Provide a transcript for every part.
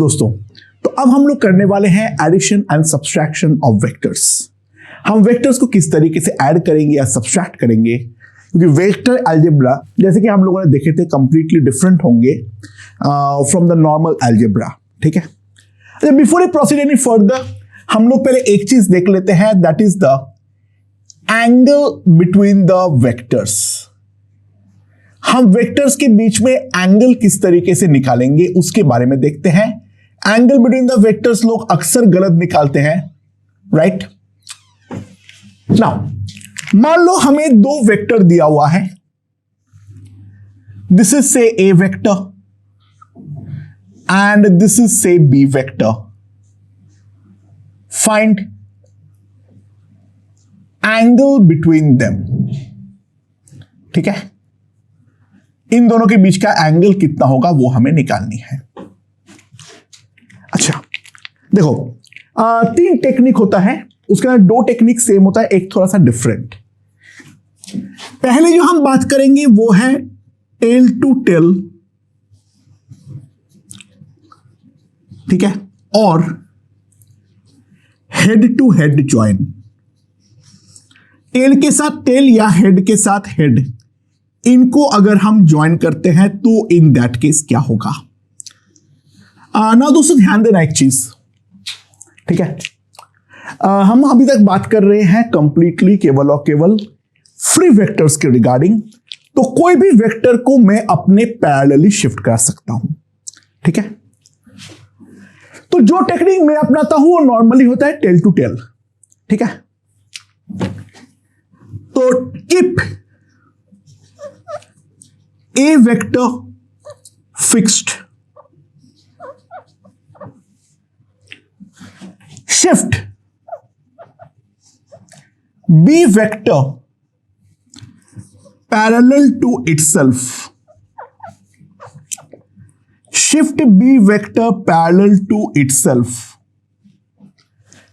दोस्तों, तो अब हम लोग करने वाले हैं addition and subtraction of vectors. हम वेक्टर्स को किस तरीके से ऐड करेंगे या सब्सट्रैक्ट करेंगे, क्योंकि वेक्टर अलजेब्रा जैसे कि हम लोगों ने देखे थे कंप्लीटली डिफरेंट होंगे फ्रॉम द नॉर्मल अलजेब्रा। ठीक है, अच्छा before A proceed any further हम लोग पहले एक चीज देख लेते हैं, that is the angle between the vectors. हम वेक्टर्स के बीच में एंगल किस तरीके से निकालेंगे उसके बारे में देखते हैं। एंगल बिटवीन द वेक्टर्स लोग अक्सर गलत निकालते हैं, राइट। नाउ मान लो हमें दो वेक्टर दिया हुआ है, this is say A vector and this is say B vector. Find angle between them. ठीक है, इन दोनों के बीच का एंगल कितना होगा वो हमें निकालनी है। अच्छा देखो, तीन टेक्निक होता है, उसके अंदर दो टेक्निक सेम होता है, एक थोड़ा सा डिफरेंट। पहले जो हम बात करेंगे वो है टेल टू टेल, ठीक है, और head to head join. Tail के साथ टेल या हेड के साथ हेड, इनको अगर हम ज्वाइन करते हैं तो इन दैट केस क्या होगा। ना दोस्तों ध्यान देना एक चीज, ठीक है, हम अभी तक बात कर रहे हैं कंप्लीटली केवल और केवल फ्री वेक्टर्स के रिगार्डिंग। तो कोई भी वेक्टर को मैं अपने पैरेलली शिफ्ट कर सकता हूं, ठीक है। तो जो टेक्निक मैं अपनाता हूं वो नॉर्मली होता है टेल टू टेल, ठीक है। तो if A vector fixed, shift B vector parallel to itself, shift B vector parallel to itself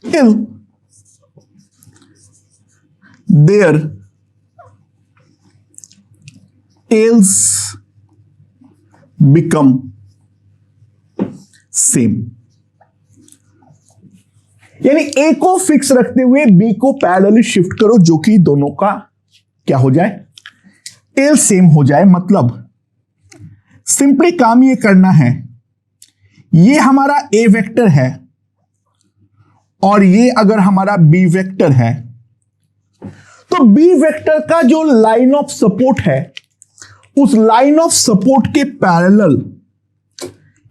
till their tails become same। यानी ए को फिक्स रखते हुए बी को पैरेलली शिफ्ट करो, जो कि दोनों का क्या हो जाए, टेल सेम हो जाए। मतलब सिंपली काम ये करना है, ये हमारा ए वेक्टर है और ये अगर हमारा बी वेक्टर है, तो बी वेक्टर का जो लाइन ऑफ सपोर्ट है उस लाइन ऑफ सपोर्ट के पैरेलल,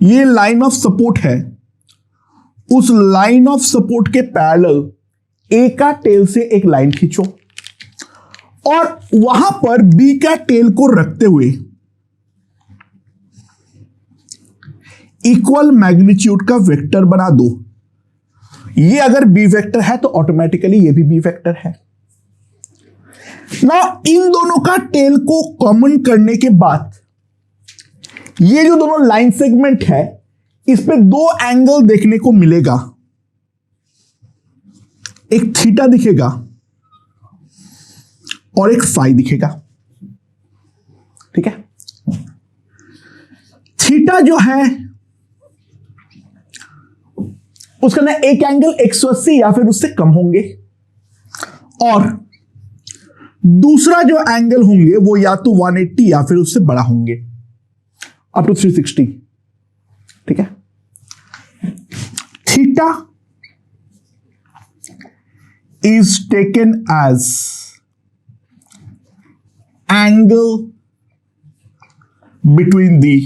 ये लाइन ऑफ सपोर्ट है, उस लाइन ऑफ सपोर्ट के पैरेलल ए का टेल से एक लाइन खींचो और वहां पर बी का टेल को रखते हुए इक्वल मैग्नीट्यूड का वेक्टर बना दो। ये अगर बी वेक्टर है तो ऑटोमेटिकली ये भी बी वेक्टर है ना। इन दोनों का टेल को कॉमन करने के बाद ये जो दोनों लाइन सेगमेंट है इस पे दो एंगल देखने को मिलेगा, एक थीटा दिखेगा और एक फाई दिखेगा, ठीक है। थीटा जो है उसका ना एक एंगल 180 या फिर उससे कम होंगे और दूसरा जो एंगल होंगे वो या तो 180 या फिर उससे बड़ा होंगे, अप टू 360, ठीक है। Theta is taken as angle between the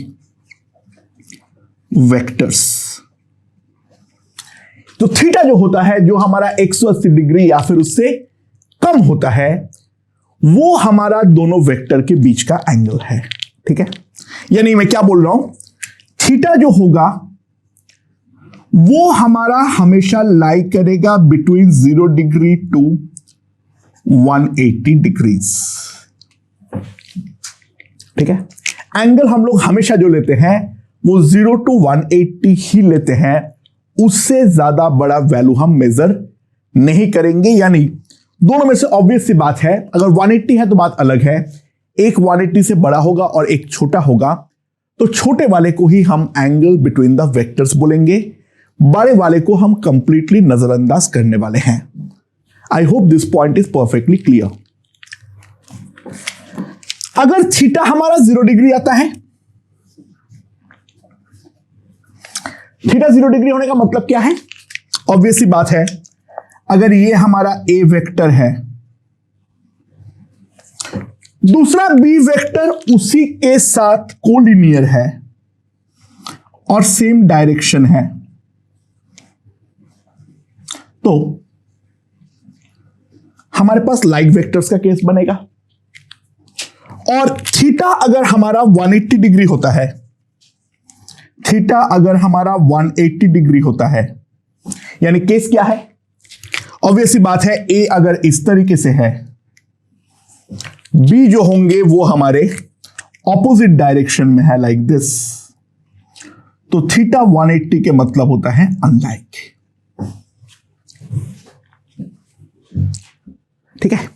vectors. तो थीटा जो होता है, जो हमारा 180 डिग्री या फिर उससे कम होता है, वो हमारा दोनों वेक्टर के बीच का एंगल है, ठीक है। यानी मैं क्या बोल रहा हूं, थीटा जो होगा वो हमारा हमेशा लाई करेगा बिटवीन 0 डिग्री टू 180 डिग्रीज, ठीक है। एंगल हम लोग हमेशा जो लेते हैं वो 0 टू 180 ही लेते हैं, उससे ज्यादा बड़ा वैल्यू हम मेजर नहीं करेंगे। यानी दोनों में से ऑब्वियस सी बात है, अगर 180 है तो बात अलग है, एक 180 से बड़ा होगा और एक छोटा होगा, तो छोटे वाले को ही हम एंगल बिटवीन द वेक्टर्स बोलेंगे, बड़े वाले को हम कंप्लीटली नजरअंदाज करने वाले हैं। I hope this point is perfectly clear. अगर थीटा हमारा 0 डिग्री आता है, थीटा 0 डिग्री होने का मतलब क्या है? ऑब्वियस सी बात है, अगर ये हमारा ए वेक्टर है, दूसरा बी वेक्टर उसी के साथ कोलिनियर है और सेम डायरेक्शन है, तो हमारे पास लाइक वेक्टर्स का केस बनेगा। और थीटा अगर हमारा 180 डिग्री होता है, थीटा अगर हमारा 180 डिग्री होता है, यानी केस क्या है? ऑब्वियस सी बात है, ए अगर इस तरीके से है, बी जो होंगे वो हमारे ऑपोजिट डायरेक्शन में है, लाइक दिस, तो थीटा 180 के मतलब होता है अनलाइक। ठीक है,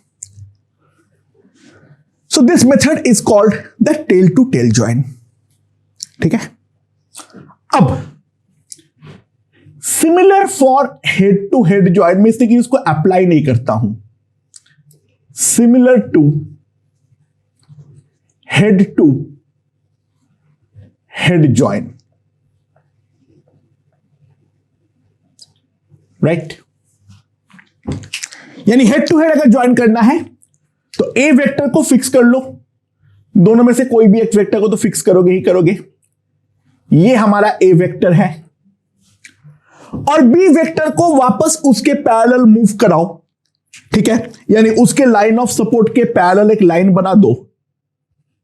so this method is called the tail to tail join. ठीक है, अब similar for head to head join में इसलिए कि उसको अप्लाई नहीं करता हूं, similar to head join, right? यानी हेड टू हेड अगर ज्वाइन करना है तो ए वेक्टर को फिक्स कर लो, दोनों में से कोई भी एक वेक्टर को तो फिक्स करोगे ही करोगे। ये हमारा ए वेक्टर है और बी वेक्टर को वापस उसके पैरेलल मूव कराओ। ठीक है, यानी उसके लाइन ऑफ सपोर्ट के पैरेलल एक लाइन बना दो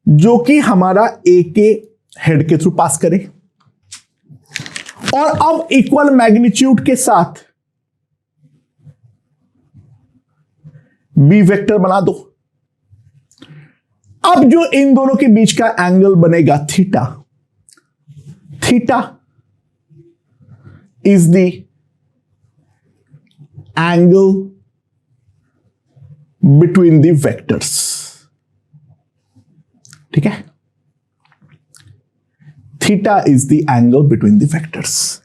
जो कि हमारा ए के हेड के थ्रू पास करे, और अब इक्वल मैग्नीट्यूड के साथ बी वेक्टर बना दो। अब जो इन दोनों के बीच का एंगल बनेगा theta, theta is the angle between the vectors. ठीक है, theta is the angle between the vectors.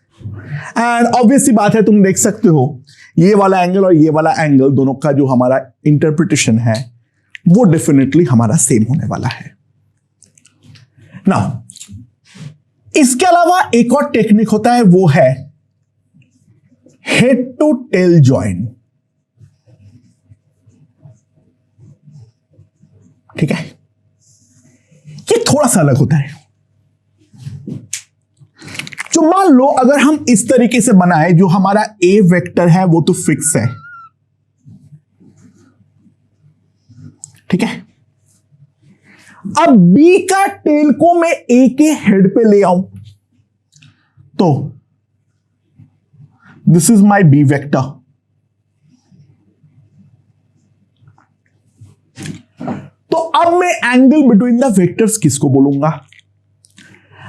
And obviously बात है, तुम देख सकते हो ये वाला एंगल और ये वाला एंगल दोनों का जो हमारा इंटरप्रिटेशन है वो डेफिनेटली हमारा सेम होने वाला है। नाउ इसके अलावा एक और टेक्निक होता है, वो है हेड टू टेल ज्वाइन। ठीक है, ये थोड़ा सा अलग होता है। जो मान लो अगर हम इस तरीके से बनाए, जो हमारा ए वेक्टर है वो तो फिक्स है, ठीक है, अब बी का टेल को मैं ए के हेड पे ले आऊं तो this is my B vector. तो अब मैं एंगल बिटवीन द वेक्टर्स किसको बोलूंगा?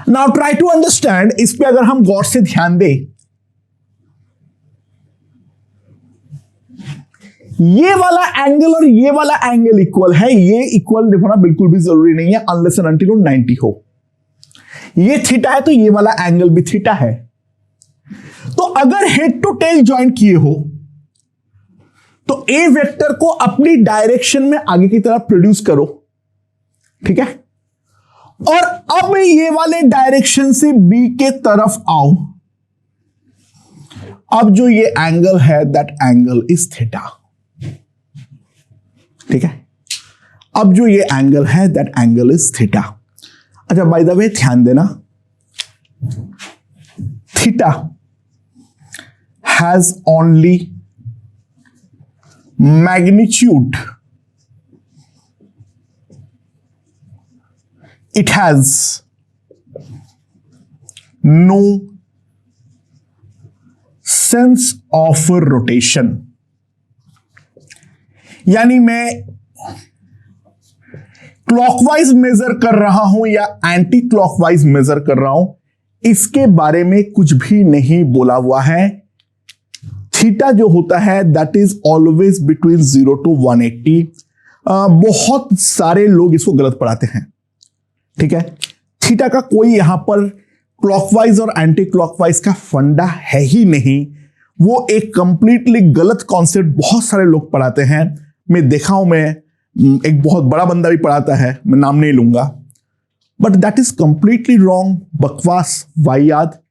Now try to understand. इस पे अगर हम गौर से ध्यान दें, ये वाला एंगल और ये वाला एंगल इक्वल है, ये इक्वल होना बिल्कुल भी जरूरी नहीं है अनलेस एंड अनटिल 90 हो। ये थीटा है तो ये वाला एंगल भी थीटा है। तो अगर हेड टू टेल ज्वाइन किए हो तो ए वेक्टर को अपनी डायरेक्शन में आगे की तरफ प्रोड्यूस करो, ठीक है, और अब ये वाले डायरेक्शन से बी के तरफ आओ। अब जो ये एंगल है दैट एंगल इज थीटा। ठीक है, अब जो ये एंगल है दैट एंगल इज थीटा। अच्छा, बाय द वे ध्यान देना, theta has only magnitude, it has no sense of rotation। यानी मैं क्लॉकवाइज मेजर कर रहा हूं या एंटी क्लॉकवाइज मेजर कर रहा हूं, इसके बारे में कुछ भी नहीं बोला हुआ है। थीटा जो होता है that is always between 0 to 180। बहुत सारे लोग इसको गलत पढ़ाते हैं, ठीक है, थीटा का कोई यहां पर क्लॉकवाइज और एंटी क्लॉकवाइज का फंडा है ही नहीं। वो एक कंप्लीटली गलत कॉन्सेप्ट बहुत सारे लोग पढ़ाते हैं। मैं देखा हूं, मैं एक बहुत बड़ा बंदा भी पढ़ाता है, मैं नाम नहीं लूंगा, but that is completely wrong, बकवास, वाहियात।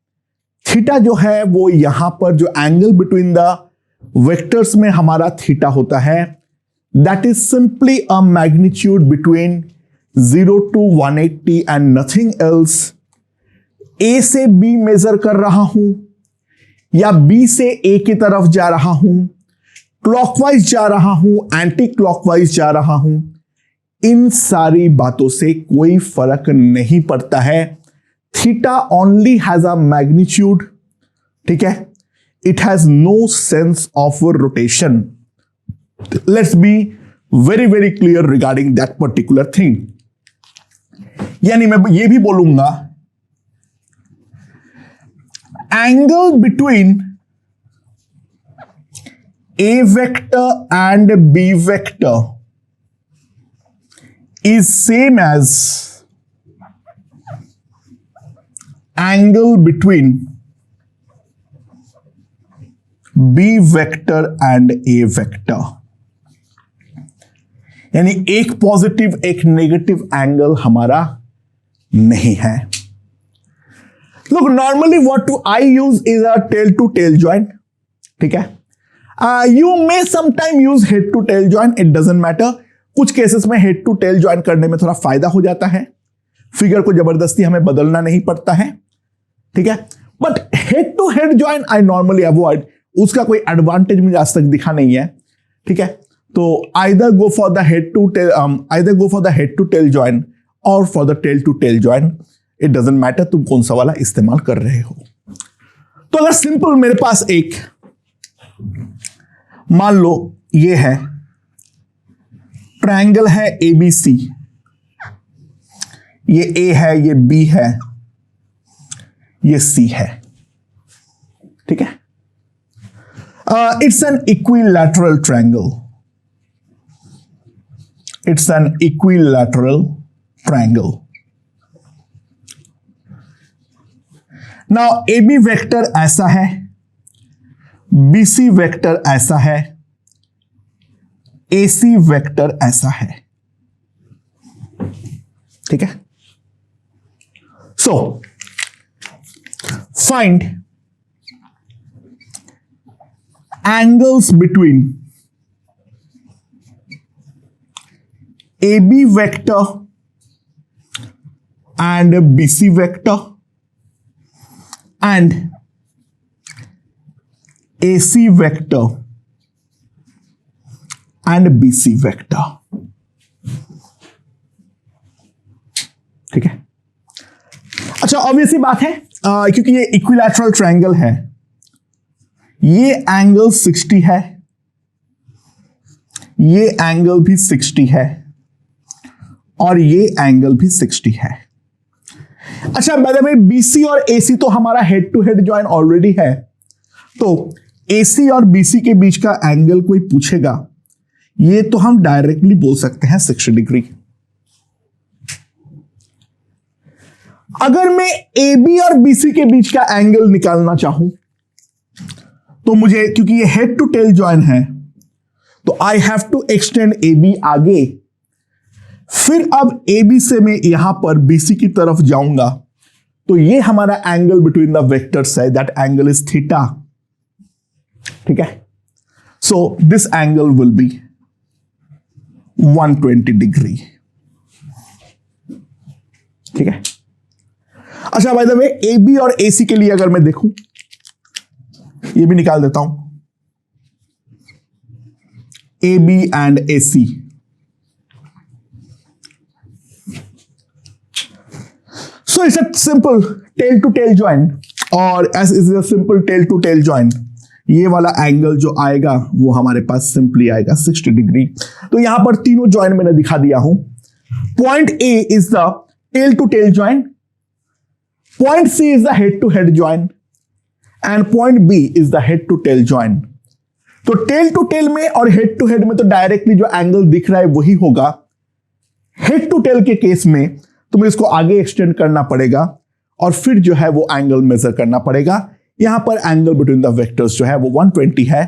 थीटा जो है वो यहां पर जो एंगल बिटवीन द वेक्टर्स में हमारा थीटा होता है, that is simply a magnitude between 0 to 180 and nothing else. A से बी मेजर कर रहा हूं या बी से ए की तरफ जा रहा हूं, क्लॉकवाइज जा रहा हूं, एंटी क्लॉकवाइज जा रहा हूं, इन सारी बातों से कोई फर्क नहीं पड़ता है। Theta only has a magnitude, ठीक है, it has no sense of rotation. Let's be very very clear regarding that particular thing. यानी मैं ये भी बोलूंगा, angle between A vector and B vector is same as angle between B vector and A vector। यानी एक positive एक negative angle हमारा नहीं है। Look, normally what I use is a tail to tail joint, ठीक है। You may sometime use head to tail joint, it doesn't matter। कुछ cases में हेड टू टेल ज्वाइन करने में थोड़ा फायदा हो जाता है, फिगर को जबरदस्ती हमें बदलना नहीं पड़ता है, ठीक है। But head to head join I normally avoid, उसका कोई एडवांटेज मुझे आज तक दिखा नहीं है, ठीक है। तो either go for the head to tail, either go for the head to tail join or for the tail to tail join, it doesn't matter तुम कौन सा वाला इस्तेमाल कर रहे हो। तो अगर सिंपल मेरे पास एक, मान लो ये है ट्रायंगल है ABC, ये A है, ये B है, ये C है, ठीक है। It's an equilateral triangle, it's an equilateral triangle. Now AB vector ऐसा है, BC वेक्टर ऐसा है, AC वेक्टर ऐसा है, ठीक है। So find angles between AB vector and BC vector and AC vector and BC vector, ठीक है। अच्छा, ऑब्वियसली बात है, क्योंकि ये इक्विलैटरल ट्रायंगल है, ये एंगल 60 है, ये एंगल भी 60 है और ये एंगल भी 60 है। अच्छा, बाय द वे BC और AC तो हमारा head to head join already है, तो AC और BC के बीच का एंगल कोई पूछेगा, ये तो हम डायरेक्टली बोल सकते हैं 60 डिग्री। अगर मैं AB और BC के बीच का एंगल निकालना चाहूं तो मुझे, क्योंकि ये हेड टू टेल ज्वाइन है, तो I have to extend AB आगे, फिर अब AB से मैं यहां पर BC की तरफ जाऊंगा, तो ये हमारा एंगल बिटवीन द वेक्टर्स है, दैट एंगल इज थीटा, ठीक है। So this angle will be 120 degree, ठीक है। अच्छा, बाय द वे AB और AC के लिए अगर मैं देखूं, ये भी निकाल देता हूं, AB and AC, so it's a simple tail to tail joint, और as is a simple tail to tail joint, ये वाला एंगल जो आएगा वो हमारे पास सिंपली आएगा 60 डिग्री। तो यहां पर तीनों ज्वाइंट मैंने दिखा दिया हूं। Point A is the tail to tail joint, point C is the head to head joint and point B is the head to tail joint. तो टेल टू टेल में और हेड टू हेड में तो directly जो angle दिख रहा है वही होगा। हेड टू टेल के केस में तो मुझे इसको आगे एक्सटेंड करना पड़ेगा और फिर जो है वो एंगल मेजर करना पड़ेगा। यहां पर एंगल बिटवीन द वेक्टर्स जो है वो 120 है,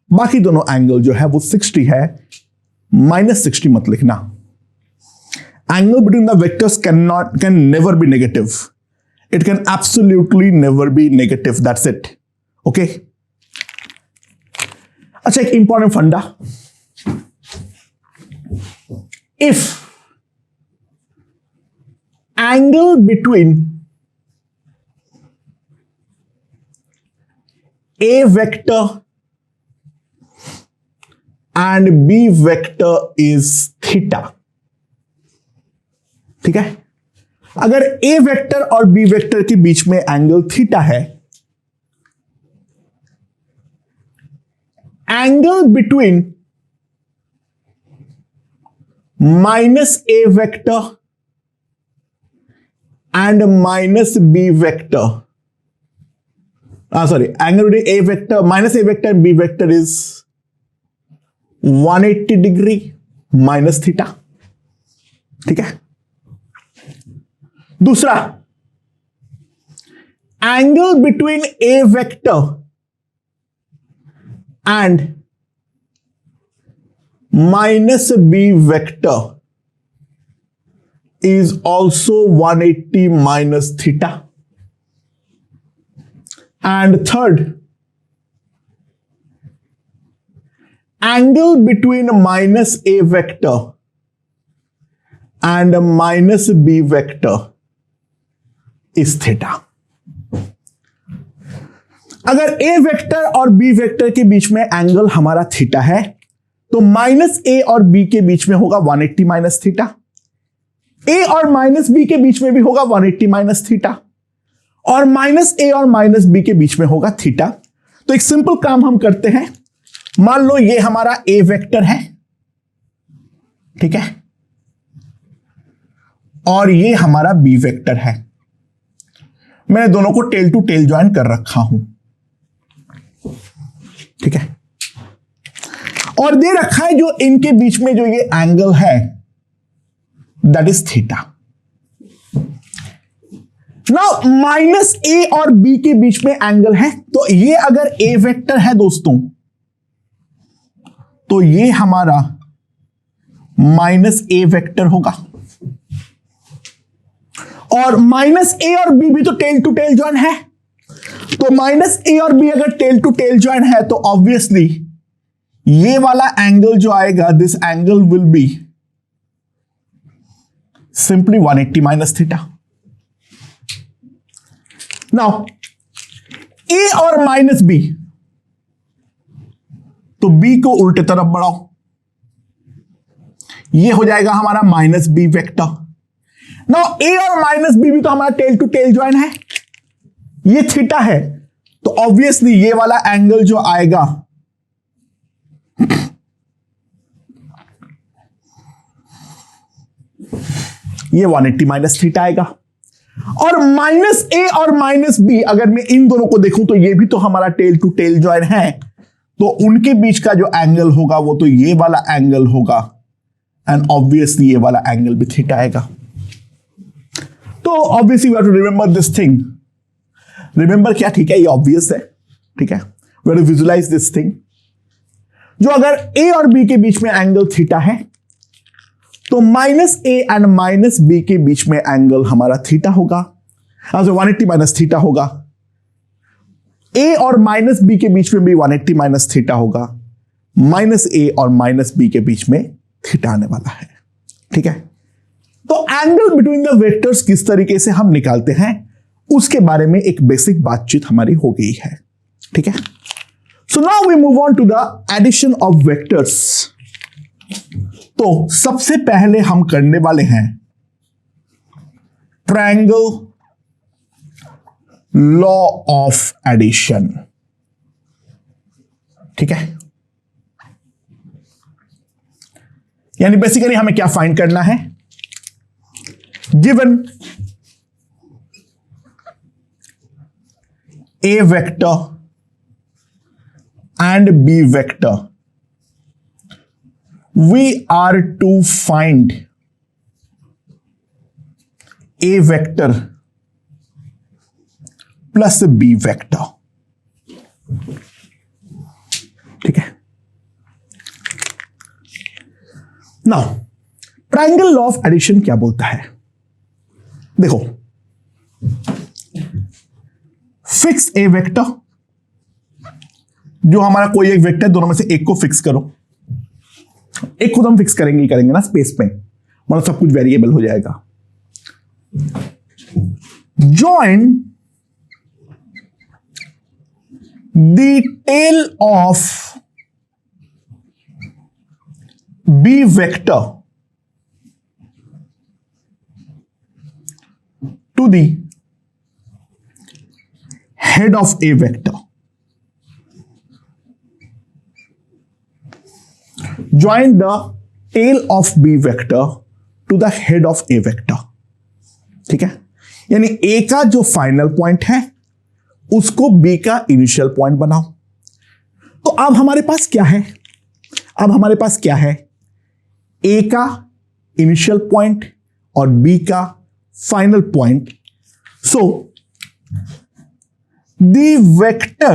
बाकी दोनों एंगल जो है वो 60 है। -60 मत लिखना। Angle between the vectors can never be negative. It can absolutely never be negative, that's it. Okay. अच्छा, एक इंपॉर्टेंट फंडा, if angle between A vector and B vector is theta, ठीक है। अगर A वेक्टर और B वेक्टर के बीच में एंगल थीटा है, angle between -A vector and -B vector, sorry, angle between A vector, -A vector and B vector is 180 degree minus theta, ठीक है। दूसरा, angle between A vector and -B vector is also 180 minus theta. And third, angle between -A vector and -B vector is theta. अगर A vector और B vector के बीच में angle हमारा theta है, तो -A और B के बीच में होगा 180 माइनस थीटा। A और -B के बीच में भी होगा 180 माइनस थीटा, और -A और -B के बीच में होगा थीटा। तो एक सिंपल काम हम करते हैं, मान लो ये हमारा A वेक्टर है, ठीक है, और ये हमारा B वेक्टर है। मैंने दोनों को टेल टू टेल ज्वाइन कर रखा हूं, ठीक है, और दे रखा है जो इनके बीच में जो ये एंगल है that is theta. Now -A और B के बीच में एंगल है, तो ये अगर A वेक्टर है दोस्तों, तो ये हमारा -A वेक्टर होगा, और -A और B भी तो टेल टू टेल ज्वाइन है। तो -A और B अगर टेल टू टेल ज्वाइन है, तो ऑब्वियसली ये वाला एंगल जो आएगा, this angle will be simply 180 minus theta. Now A और -B, तो B को उल्टे तरफ बढ़ाओ, ये हो जाएगा हमारा -B वेक्टर। नाउ A और -B भी तो हमारा टेल टू टेल ज्वाइन है, ये थीटा है, तो ऑब्वियसली ये वाला एंगल जो आएगा ये 180 माइनस थीटा आएगा। और -A और -B अगर मैं इन दोनों को देखूं, तो ये भी तो हमारा टेल टू टेल ज्वाइन है, तो उनके बीच का जो एंगल होगा वो तो ये वाला एंगल होगा, एंड ऑब्वियसली ये वाला एंगल भी थीटा आएगा। तो obviously we have to remember this thing. Remember क्या, ठीक है, ये ऑब्वियस है, ठीक है, we have to visualise this thing. जो अगर A और B के बीच में एंगल थीटा है, तो -A एंड -B के बीच में एंगल हमारा थीटा होगा, 180 माइनस थीटा होगा। A और -B के बीच में भी 180 माइनस थीटा होगा, -A और -B के बीच में थीटा आने वाला है, ठीक है। तो एंगल बिटवीन द वेक्टर्स किस तरीके से हम निकालते हैं, उसके बारे में एक बेसिक बातचीत हमारी हो गई है, ठीक है। So now we move on to the addition of vectors. तो सबसे पहले हम करने वाले हैं ट्रायंगल लॉ ऑफ एडिशन, ठीक है। यानी बेसिकली हमें क्या फाइंड करना है, given A vector and B vector, we are to find A vector plus B vector. ठीक है। Now triangle law of addition क्या बोलता है? देखो, फिक्स ए वेक्टर, जो हमारा कोई एक वेक्टर, दोनों में से एक को फिक्स करो। एक खुद हम फिक्स करेंगे ही करेंगे ना स्पेस में, मतलब सब कुछ वेरिएबल हो जाएगा। Join the tail of B vector to the head of a vector. Join the tail of b vector to the head of a vector. ठीक है, यानी a का जो फाइनल पॉइंट है उसको b का इनिशियल पॉइंट बनाओ। तो अब हमारे पास क्या है? अब हमारे पास क्या है? a का इनिशियल पॉइंट और b का final point. So the vector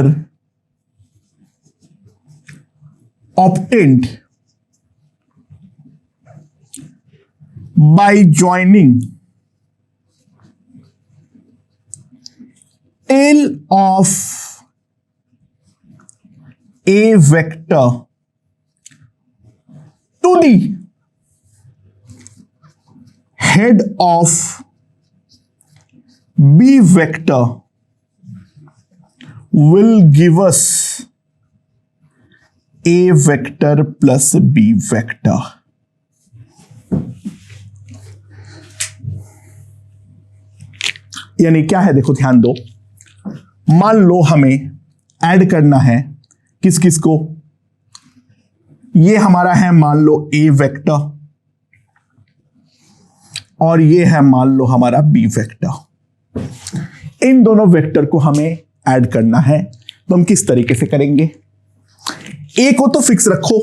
obtained by joining tail of a vector to the head of B vector will give us A vector plus B vector. यानी क्या है? देखो ध्यान दो, मान लो हमें ऐड करना है किस किस को। ये हमारा है मान लो A वेक्टर और ये है मान लो हमारा B वेक्टर। इन दोनों वेक्टर को हमें ऐड करना है, तो हम किस तरीके से करेंगे? ए को तो फिक्स रखो,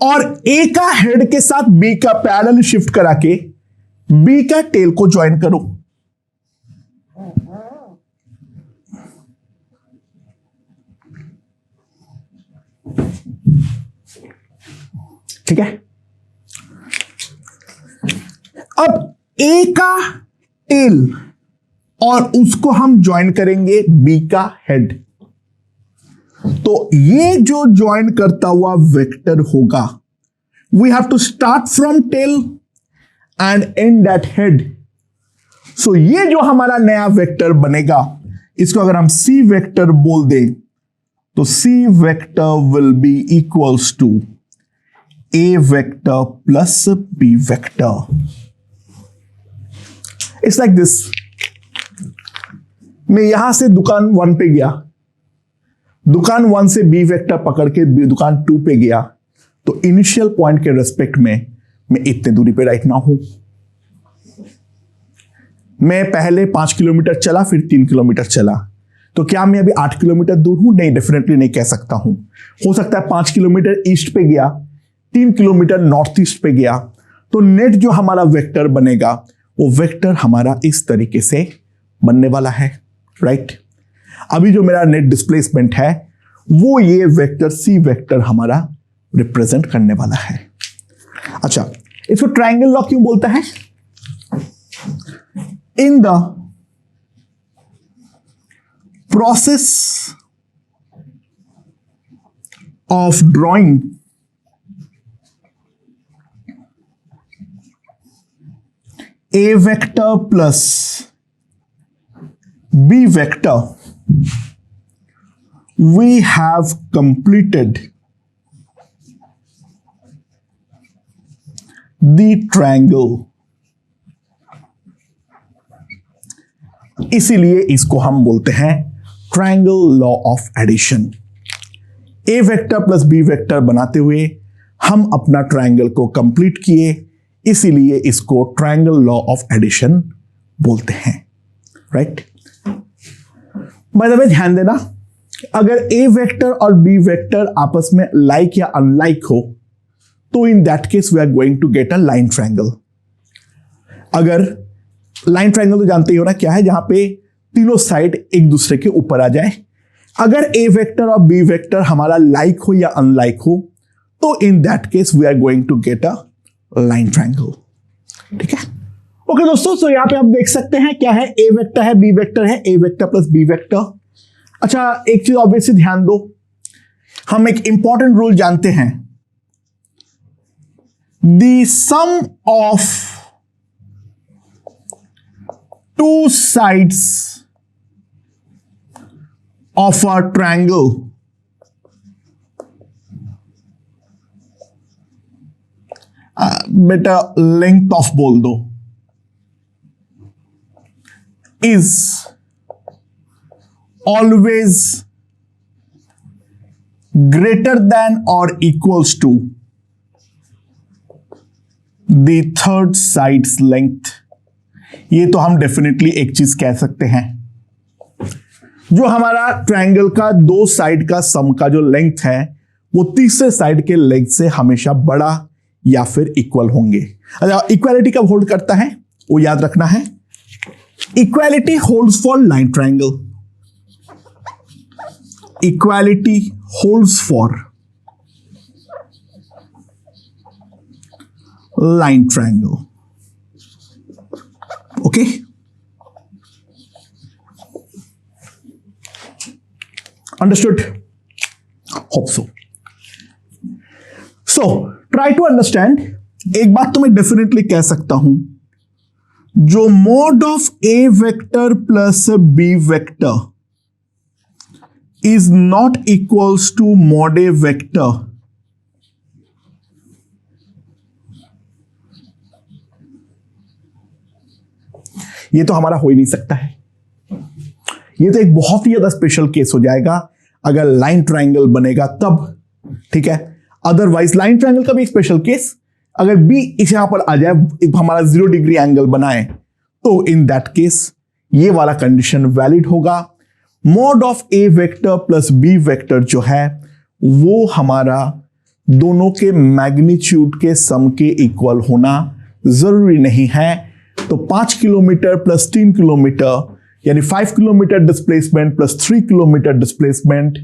और ए का हेड के साथ बी का पैरेलल शिफ्ट करा के बी का टेल को ज्वाइन करो। ठीक है। अब ए का टेल और उसको हम ज्वाइन करेंगे बी का हेड। तो ये जो ज्वाइन करता हुआ वेक्टर होगा, we have to start from tail and end at head. So ये जो हमारा नया वेक्टर बनेगा, इसको अगर हम सी वेक्टर बोल दें तो C vector will be equals to A vector plus B vector. It's like this. मैं यहां से दुकान 1 पे गया, दुकान 1 से बी वेक्टर पकड़ के दुकान 2 पे गया, तो इनिशियल पॉइंट के रेस्पेक्ट में मैं इतने दूरी पे राइट ना हूं। मैं पहले 5 किलोमीटर चला, फिर 3 किलोमीटर चला, तो क्या मैं अभी 8 किलोमीटर दूर हूं? नहीं, डेफिनेटली नहीं कह सकता हूं। हो सकता है 5 किलोमीटर ईस्ट पे गया, 3 किलोमीटर नॉर्थ ईस्ट पे गया, तो नेट जो हमारा वेक्टर बनेगा वो वेक्टर हमारा इस तरीके से बनने वाला है, राइट। अभी जो मेरा नेट डिस्प्लेसमेंट है वो ये वेक्टर सी वेक्टर हमारा रिप्रेजेंट करने वाला है। अच्छा, इसको ट्रायंगल लॉ क्यों बोलता है? In the process of drawing A vector plus B vector, we have completed the triangle. इसीलिए इसको हम बोलते हैं triangle law of addition. A vector plus B vector बनाते हुए हम अपना ट्रायंगल को कंप्लीट किए, इसीलिए इसको ट्रायंगल लॉ ऑफ एडिशन बोलते हैं, राइट। बाय द वे ध्यान देना, अगर ए वेक्टर और बी वेक्टर आपस में लाइक या अनलाइक हो तो in that case we are going to get a line triangle. अगर लाइन ट्रायंगल तो जानते ही हो ना क्या है, जहां पे तीनों साइड एक दूसरे के ऊपर आ जाए। अगर ए वेक्टर और बी वेक्टर हमारा लाइक हो या अनलाइक हो, तो in that case we are going to get a line triangle. ठीक है, ओके दोस्तों, तो यहां पे आप देख सकते हैं क्या है, ए वेक्टर है, बी वेक्टर है, A vector plus B vector. अच्छा, एक चीज ऑब्वियसली ध्यान दो, हम एक इंपॉर्टेंट रूल जानते हैं, the sum of two sides of a triangle बेटा लेंथ ऑफ बोल दो, is always greater than or equals to the third side's length। ये तो हम डेफिनेटली एक चीज कह सकते हैं, जो हमारा ट्रायंगल का दो साइड का सम का जो लेंथ है वो तीसरे साइड के लेंथ से हमेशा बड़ा या फिर इक्वल होंगे। अच्छा, इक्वालिटी कब होल्ड करता है वो याद रखना है, equality holds for line triangle, equality holds for line triangle। okay, understood? hope so। so try to understand, एक बात तो मैं डेफिनेटली कह सकता हूं, जो mod of A vector plus B vector is not equals to mod A vector, ये तो हमारा हो ही नहीं सकता है। ये तो एक बहुत ही ज्यादा स्पेशल केस हो जाएगा अगर लाइन ट्रायंगल बनेगा तब, ठीक है। अदरवाइज लाइन ट्रायंगल का भी एक स्पेशल केस, अगर बी इस यहां पर आ जाए, हमारा 0 डिग्री एंगल बनाए, तो इन दैट केस ये वाला कंडीशन वैलिड होगा। Mod of A vector plus B vector जो है वो हमारा दोनों के मैग्नीट्यूड के सम के इक्वल होना जरूरी नहीं है। तो 5 किलोमीटर प्लस 3 किलोमीटर यानी 5 kilometre displacement plus 3 kilometre displacement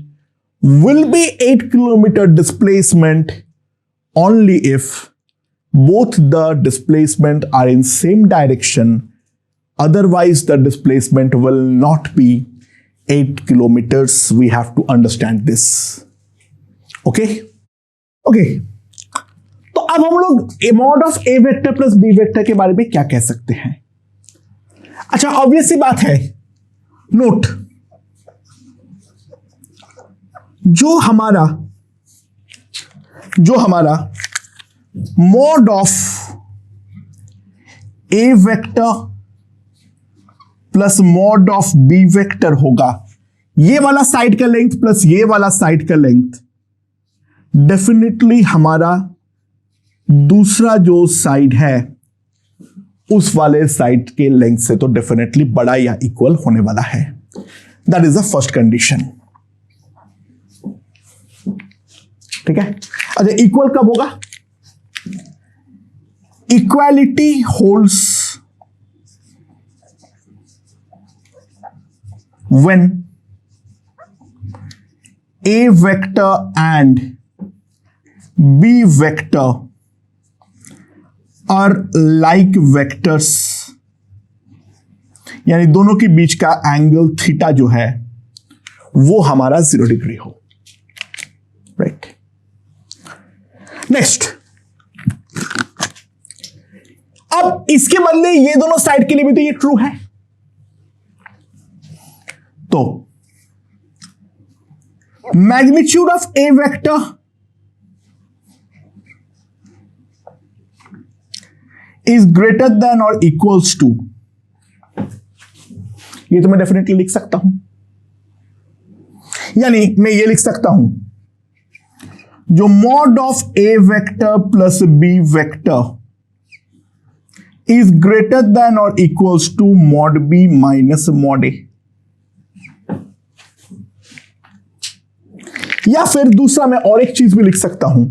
will be 8 kilometer displacement only if both the displacement are in same direction, otherwise the displacement will not be 8 kilometers। we have to understand this, okay? तो अब हम लोग mod of A vector plus B vector के बारे में क्या कह सकते हैं। अच्छा, ऑब्वियस सी बात है, नोट, जो हमारा mod of A vector plus mod of B vector होगा, ये वाला साइड का लेंथ प्लस ये वाला साइड का लेंथ, डेफिनेटली हमारा दूसरा जो साइड है उस वाले साइड के लेंथ से तो डेफिनेटली बड़ा या इक्वल होने वाला है। That is the first condition, ठीक है। अच्छा, इक्वल कब होगा? Equality holds when A vector and B vector are like vectors, यानी दोनों के बीच का एंगल थीटा जो है वो हमारा 0 डिग्री हो, राइट। नेक्स्ट, अब इसके बदले ये दोनों साइड के लिए भी तो ये ट्रू है, तो magnitude of A vector is greater than or equals to, ये तो मैं डेफिनेटली लिख सकता हूं, यानी मैं ये लिख सकता हूं, जो mod of A vector plus B vector is greater than or equals to mod B minus mod A. या फिर दूसरा मैं और एक चीज भी लिख सकता हूं,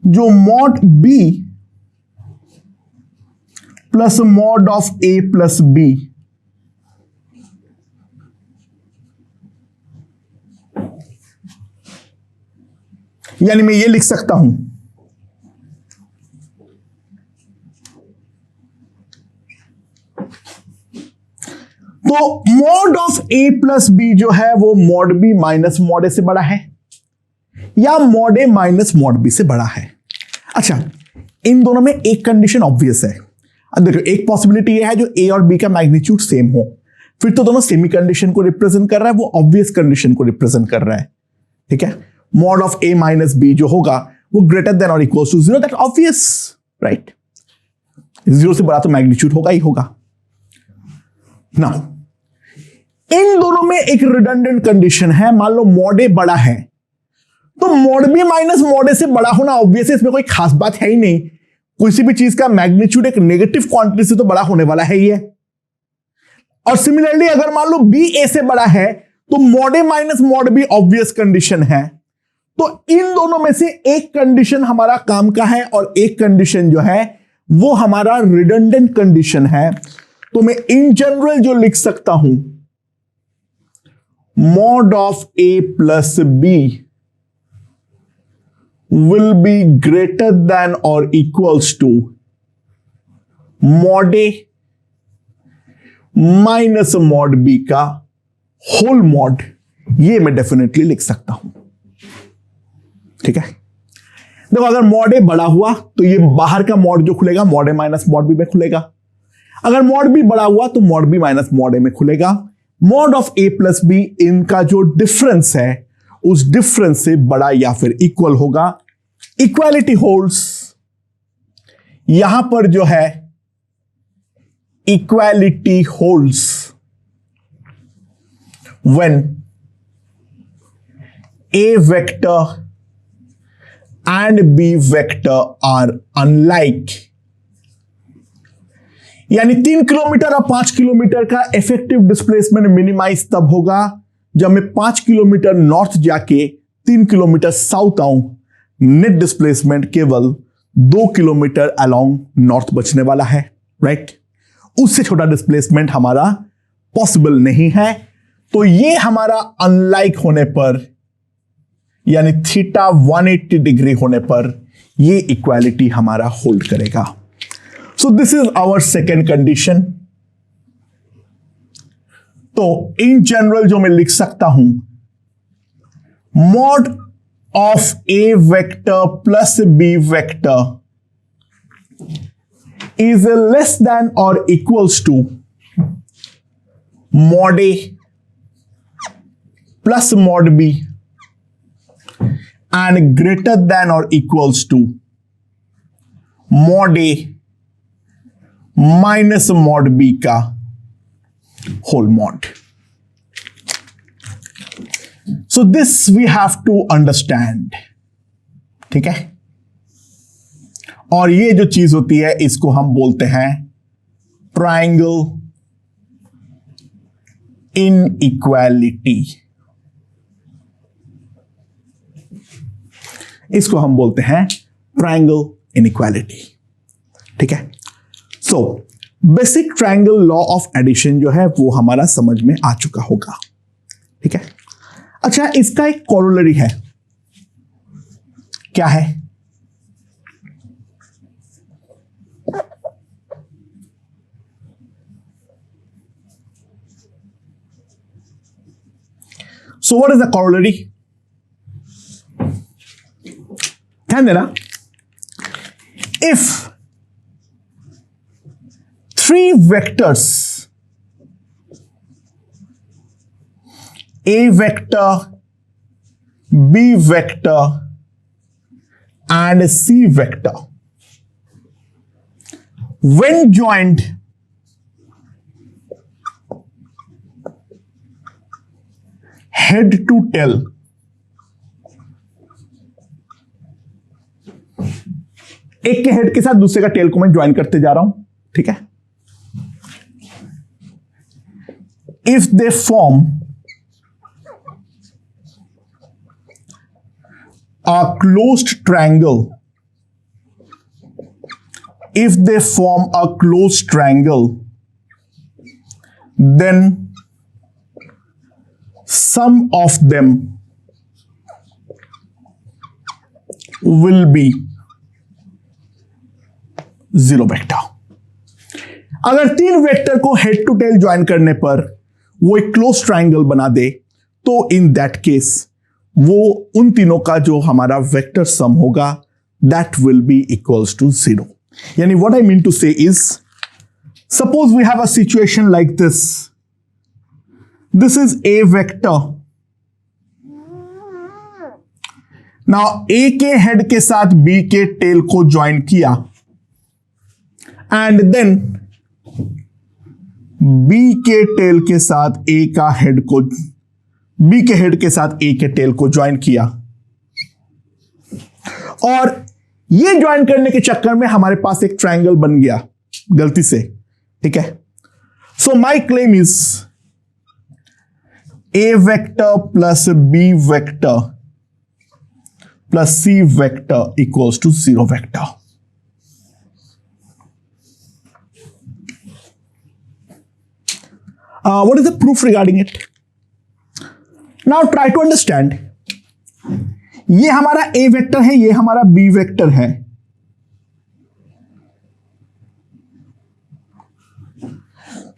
जो mod B plus mod of A plus B यानी मैं ये लिख सकता हूं तो mod of A plus B जो है वो mod B minus mod A से बड़ा है या mod A minus mod B से बड़ा है। अच्छा, इन दोनों में एक कंडीशन ऑब्वियस है। अब देखो, एक पॉसिबिलिटी ये है जो ए और बी का मैग्नीट्यूड सेम हो, फिर तो दोनों सेमी कंडीशन को रिप्रेजेंट कर रहा है, वो ऑब्वियस कंडीशन को रिप्रेजेंट कर रहा है। ठीक है, mod of A minus B जो होगा वो ग्रेटर देन और equal to zero, that obvious, right. Zero से बड़ा तो मैग्नीट्यूड होगा ही होगा। नाउ इन दोनों में एक रिडंडेंट कंडीशन है। मान लो मॉड ए बड़ा है तो mod B minus mod A से बड़ा होना ऑब्वियस है, इसमें कोई खास बात है ही नहीं। किसी भी चीज का मैग्नीट्यूड एक नेगेटिव क्वांटिटी से तो बड़ा होने वाला है ही है। और सिमिलरली अगर मान लो बी ए से बड़ा है तो mod A minus mod B obvious condition है। तो इन दोनों में से एक कंडीशन हमारा काम का है और एक कंडीशन जो है वो हमारा रिडंडेंट कंडीशन है। तो मैं इन जनरल जो लिख सकता हूं, mod of A plus B will be greater than or equals to mod A minus mod B का होल मॉड। ये मैं डेफिनेटली लिख सकता हूं। ठीक है, देखो अगर mod A बड़ा हुआ तो ये बाहर का मॉड जो खुलेगा mod A minus mod B में खुलेगा। अगर mod B बड़ा हुआ तो mod B minus mod A में खुलेगा। Mod of A plus B, इनका जो डिफरेंस है उस डिफरेंस से बड़ा या फिर इक्वल होगा। इक्वालिटी होल्ड्स, यहां पर जो है equality holds when A vector and B vector are unlike. यानी 3 किलोमीटर और 5 किलोमीटर का इफेक्टिव डिस्प्लेसमेंट मिनिमाइज तब होगा जब मैं 5 किलोमीटर नॉर्थ जाके 3 किलोमीटर साउथ आऊं। नेट डिस्प्लेसमेंट केवल 2 किलोमीटर अलोंग नॉर्थ बचने वाला है, राइट। उससे छोटा डिस्प्लेसमेंट हमारा पॉसिबल नहीं है। तो ये हमारा अनलाइक होने पर यानी थीटा 180 डिग्री होने पर ये इक्वालिटी हमारा होल्ड करेगा। So this is our second condition. तो इन जनरल जो मैं लिख सकता हूं, mod of A vector plus B vector is less than or equals to mod A plus mod B and greater than or equals to mod A minus mod B का whole mod. So this we have to understand, ठीक है। और ये जो चीज होती है इसको हम बोलते हैं ट्रायंगल इनइक्वालिटी। इसको हम बोलते हैं ट्रायंगल इनइक्वालिटी, ठीक है। So basic triangle law of addition जो है वो हमारा समझ में आ चुका होगा, ठीक है। अच्छा, इसका एक कॉरोलरी है, क्या है? So what is the corollary? ध्यान देना, if 3 vectors A vector, B vector and C vector when joined head to tail, एक के हेड के साथ दूसरे का टेल को मैं ज्वाइन करते जा रहा हूं, ठीक है। If they form a closed triangle if they form a closed triangle, then sum of them will be zero vector. अगर तीन वेक्टर को हेड टू टेल ज्वाइन करने पर वो एक क्लोज ट्राइंगल बना दे, तो इन दैट केस वो उन तीनों का जो हमारा वेक्टर सम होगा that will be equals to zero. यानी what I mean to say is, suppose we have a situation like this, this is A vector. Now A के हेड के साथ बी के टेल को ज्वाइन किया, and then B के tell के साथ ए का हेड को, बी के हेड के साथ ए के टेल को ज्वाइन किया, और ये ज्वाइन करने के चक्कर में हमारे पास एक ट्रायंगल बन गया गलती से, ठीक है। So my claim is A vector plus B vector plus C vector equals to zero vector. What is the proof regarding it? Now try to understand. ये हमारा A वेक्टर है, ये हमारा B वेक्टर है।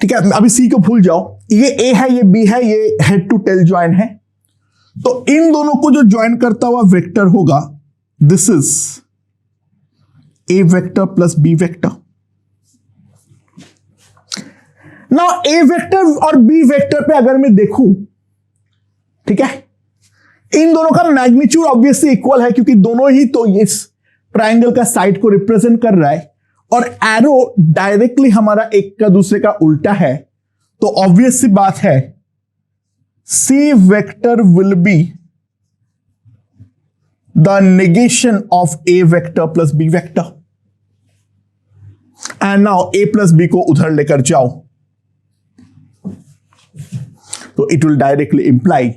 ठीक है, अभी C को भूल जाओ, ये A है, ये B है, ये हेड टू टेल ज्वाइन है। तो इन दोनों को जो ज्वाइन करता हुआ वेक्टर होगा, this is A vector plus B vector. Now A vector और बी वेक्टर पे अगर मैं देखूं, ठीक है, इन दोनों का मैग्नीट्यूड ऑब्वियसली इक्वल है, क्योंकि दोनों ही तो इस ट्रायंगल का साइड को रिप्रेजेंट कर रहा है, और एरो डायरेक्टली हमारा एक का दूसरे का उल्टा है। तो ऑब्वियस सी बात है, C vector will be the negation of A vector plus B vector. And now A plus B को उधर लेकर जाओ, तो it will directly imply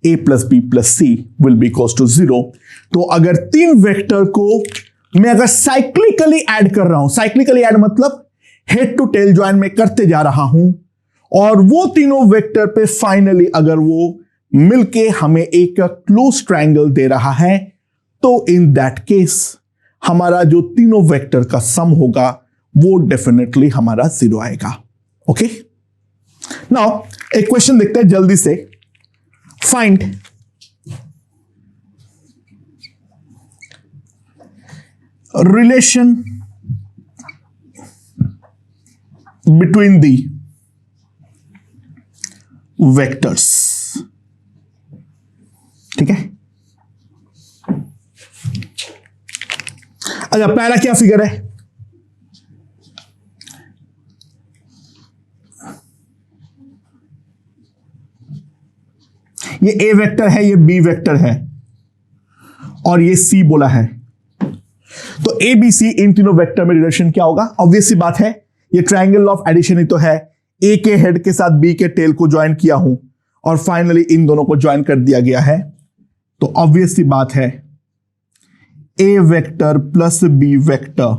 a plus B plus C will be equals to zero. तो अगर तीन vector को मैं अगर साइक्लिकली ऐड कर रहा हूं, साइक्लिकली ऐड मतलब हेड टू टेल ज्वाइन में करते जा रहा हूं, और वो तीनों वेक्टर पे फाइनली अगर वो मिलके हमें एक क्लोज ट्रायंगल दे रहा है, तो इन दैट केस हमारा जो तीनों वेक्टर का सम होगा वो डेफिनेटली हमारा जीरो आएगा। ओके, नाउ एक क्वेश्चन देखते हैं जल्दी से। Find relation between the vectors. ठीक है, अच्छा पहला क्या फिगर है, ये ए वेक्टर है, ये बी वेक्टर है, और ये सी बोला है। तो ए बी सी इन तीनों वेक्टर में रिलेशन क्या होगा? ऑब्वियस सी बात है, ये ट्रायंगल ऑफ एडिशन ही तो है। ए के हेड के साथ बी के टेल को ज्वाइन किया हूं, और फाइनली इन दोनों को ज्वाइन कर दिया गया है। तो ऑब्वियस सी बात है, A vector plus B vector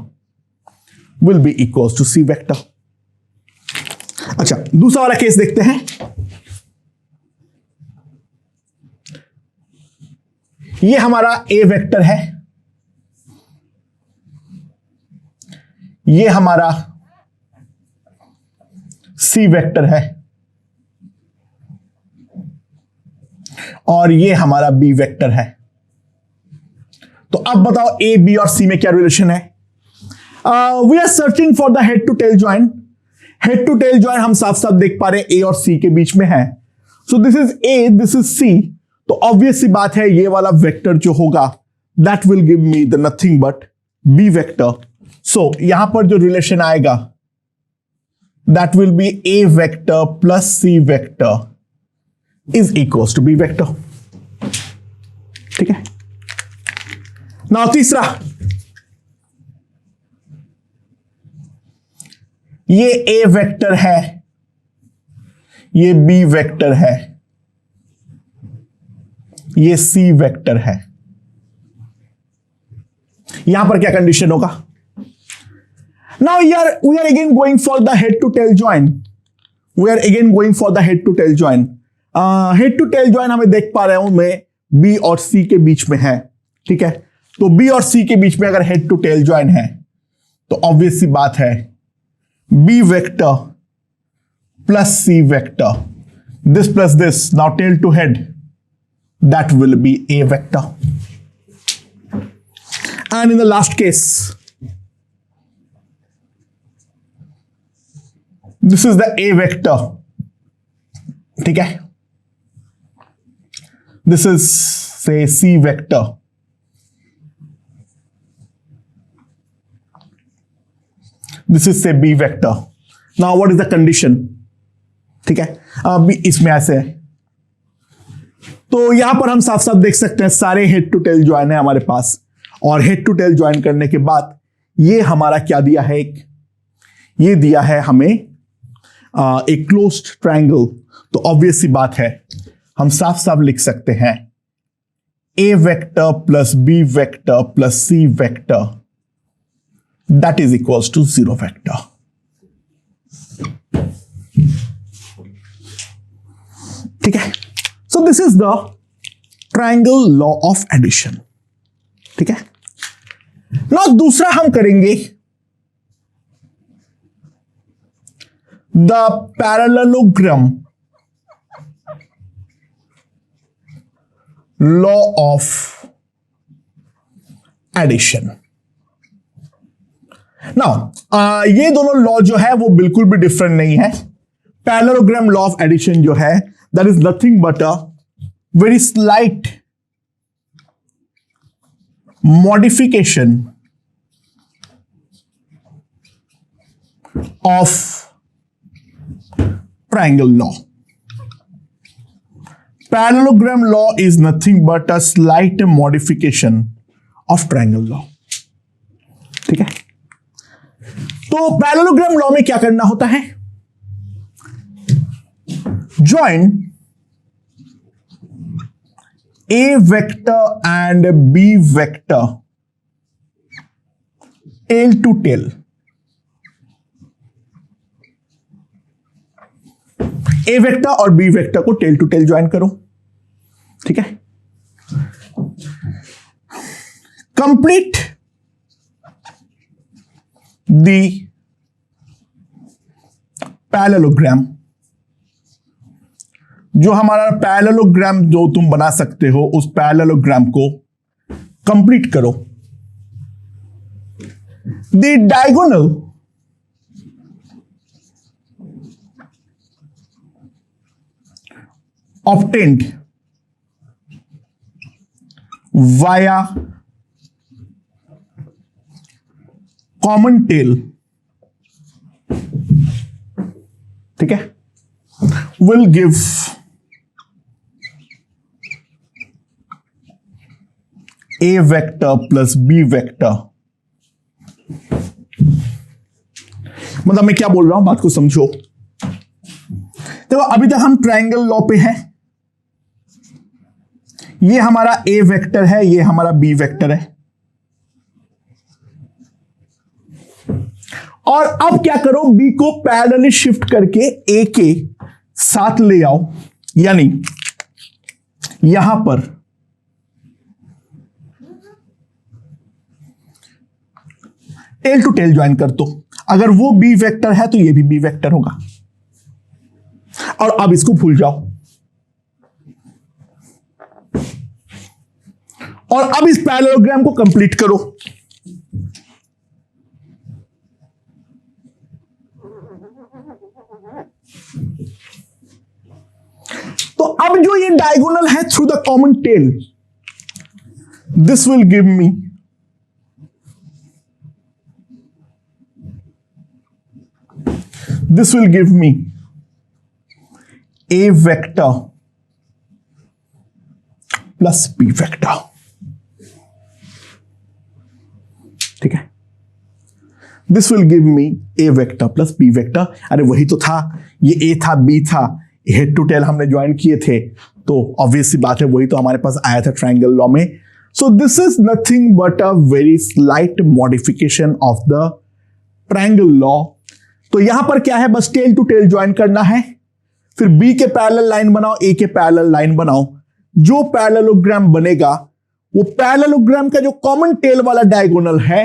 will be equals to C vector. अच्छा, दूसरा वाला केस देखते हैं। ये हमारा ए वेक्टर है, ये हमारा सी वेक्टर है, और ये हमारा बी वेक्टर है। तो अब बताओ ए बी और सी में क्या रिलेशन है? We are searching for the head to tail join. Head to tail join हम साफ साफ देख पा रहे हैं ए और सी के बीच में है। So this is A, this is C. तो ऑब्वियस सी बात है, ये वाला वेक्टर जो होगा that will give me the nothing but B vector. So यहां पर जो रिलेशन आएगा that will be A vector plus C vector is equals to B vector. ठीक है, नाउ तीसरा, ये ए वेक्टर है, ये बी वेक्टर है, ये सी वेक्टर है। यहां पर क्या कंडीशन होगा? Now we are again going for the head to tail join. We are again going for the head to tail join. Head to tail join हमें देख पा रहा हूं मैं B और C के बीच में है, ठीक है। तो B और C के बीच में अगर हेड टू टेल ज्वाइन है तो ऑब्वियस सी बात है B vector plus C vector, this plus this, now tail to head, that will be A vector. And in the last case this is the A vector, ठीक है। This इज say C vector, this is say B vector. Now what is the condition, ठीक है। अब इसमें ऐसे है तो यहां पर हम साफ साफ देख सकते हैं सारे हेड टू टेल ज्वाइन है हमारे पास, और हेड टू टेल ज्वाइन करने के बाद ये हमारा क्या दिया है, ये दिया है हमें एक क्लोज्ड ट्रायंगल। तो ऑब्वियस सी बात है हम साफ साफ लिख सकते हैं A vector plus B vector plus C vector, that is equals to 0 vector. ठीक है। So this is the triangle law of addition, ठीक है। Now दूसरा हम करेंगे the parallelogram law of addition. Now ये दोनों लॉ जो है वो बिल्कुल भी डिफरेंट नहीं है। पैरेललोग्राम लॉ ऑफ एडिशन जो है that is nothing but a very slight modification of triangle law. Parallelogram law is nothing but a slight modification of triangle law, ठीक है। तो पैरेललोग्राम लॉ में क्या करना होता है, join A vector and B vector tail to tail. A vector और B vector को टेल टू टेल ज्वाइन करो, ठीक है। कंप्लीट द पैरेललोग्राम, जो हमारा पैरेललोग्राम जो तुम बना सकते हो उस पैरेललोग्राम को कंप्लीट करो। The diagonal obtained via common tail, ठीक है, will give A vector plus B vector। मतलब मैं क्या बोल रहा हूं, बात को समझो। देखो अभी तक हम ट्रायंगल लॉ पे हैं, ये हमारा A वेक्टर है, ये हमारा B वेक्टर है, और अब क्या करो, B को पैरेलली शिफ्ट करके A के साथ ले आओ, यानी यहां पर टेल टू टेल ज्वाइन कर दो। अगर वो B वेक्टर है तो ये भी B वेक्टर होगा, और अब इसको भूल जाओ, और अब इस पैरेललोग्राम को कंप्लीट करो। तो अब जो ये डायगोनल है through the common tail, this will give me A vector plus B vector, ठीक है। This will give me A vector plus B vector। अरे वही तो था, ये A था, B था, हेड टू टेल हमने ज्वाइन किए थे, तो ऑब्वियस सी बात है वही तो हमारे पास आया था ट्रायंगल लॉ में। सो this is nothing but a very slight modification of the triangle law, तो यहां पर क्या है, बस टेल टू टेल ज्वाइन करना है, फिर बी के पैरेलल लाइन बनाओ, ए के पैरेलल लाइन बनाओ। जो पैरेललोग्राम बनेगा वो पैरेललोग्राम का जो कॉमन टेल वाला डायगोनल है,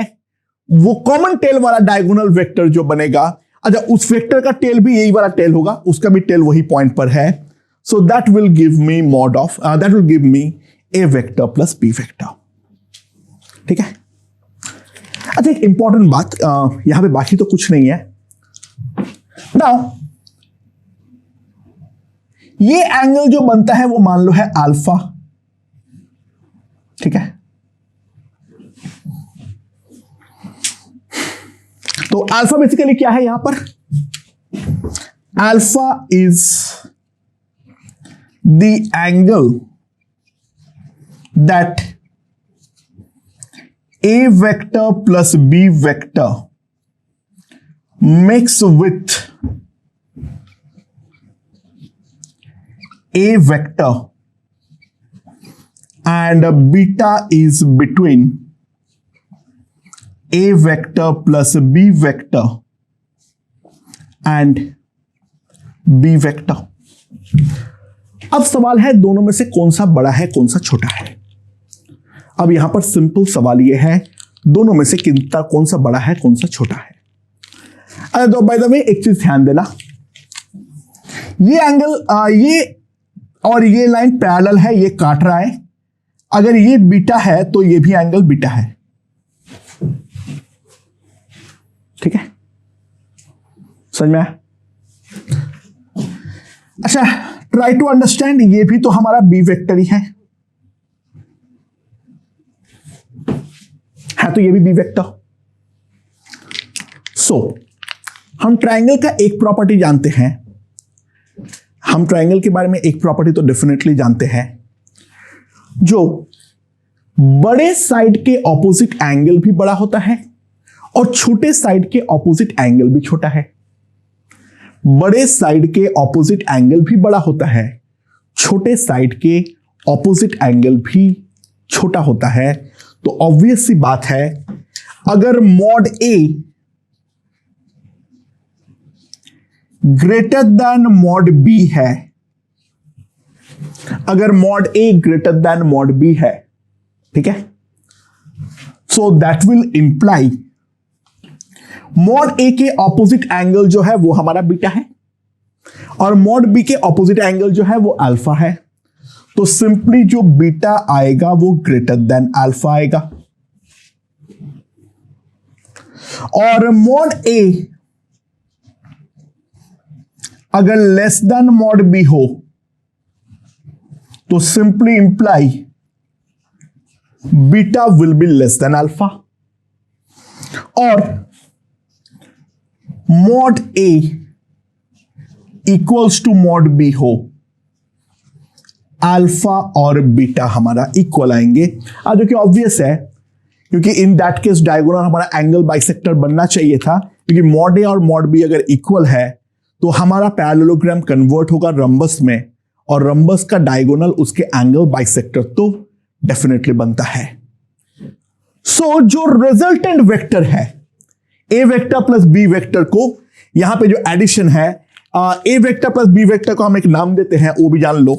वो कॉमन टेल वाला डायगोनल वेक्टर जो बनेगा, अच्छा उस वेक्टर का टेल भी यही वाला टेल होगा, उसका भी टेल वही पॉइंट पर है। So that will give me mod of that will give me A vector plus B vector. ठीक है। अच्छा एक इंपॉर्टेंट बात, यहां पे बाकी तो कुछ नहीं है। नाउ ये एंगल जो बनता है वो मान लो है अल्फा। ठीक है। तो अल्फा बेसिकली क्या है यहां पर, alpha is the angle that A vector plus B vector makes with a vector and beta is between a vector plus b vector and b vector। अब सवाल है दोनों में से कौन सा बड़ा है कौन सा छोटा है। अब यहां पर सिंपल सवाल यह है दोनों में से कितना कौन सा बड़ा है कौन सा छोटा है। तो बाय द वे एक चीज ध्यान देना, ये एंगल ये और ये लाइन पैरेलल है, ये काट रहा है। अगर ये बीटा है तो ये भी एंगल बीटा है। ठीक है, समझ में आया? अच्छा ट्राई टू अंडरस्टैंड, ये भी तो हमारा बी वेक्टर ही है तो ये भी बी वेक्टर। सो हम ट्रायंगल का एक प्रॉपर्टी जानते हैं, हम ट्रायंगल के बारे में एक प्रॉपर्टी तो डेफिनेटली जानते हैं, जो बड़े साइड के ऑपोजिट एंगल भी बड़ा होता है और छोटे साइड के ऑपोजिट एंगल भी छोटा है। बड़े साइड के ऑपोजिट एंगल भी बड़ा होता है, छोटे साइड के ऑपोजिट एंगल भी छोटा होता है। तो ऑब्वियस सी बात है, अगर mod A greater than mod B है, अगर mod A greater than mod B है, ठीक है, so that will imply mod A के ऑपोजिट एंगल जो है वो हमारा बीटा है और मॉड बी के ऑपोजिट एंगल जो है वो अल्फा है। तो सिंपली जो बीटा आएगा वो ग्रेटर देन अल्फा आएगा और मॉड ए अगर लेस देन मॉड बी हो तो simply imply beta will be less than alpha और mod A equals to mod B हो, अल्फा और बीटा हमारा इक्वल आएंगे। जो कि ऑब्वियस है क्योंकि इन दैट केस डायगोनल हमारा एंगल बाइसेक्टर बनना चाहिए था, क्योंकि मॉड ए और मॉड बी अगर इक्वल है तो हमारा पैरेललोग्राम कन्वर्ट होगा रंबस में और रंबस का डायगोनल उसके एंगल बाइसेक्टर तो डेफिनेटली बनता है। सो जो रिजल्टेंट वेक्टर है A vector plus B vector को, यहां पे जो एडिशन है A vector plus B vector को हम एक नाम देते हैं, वो भी जान लो।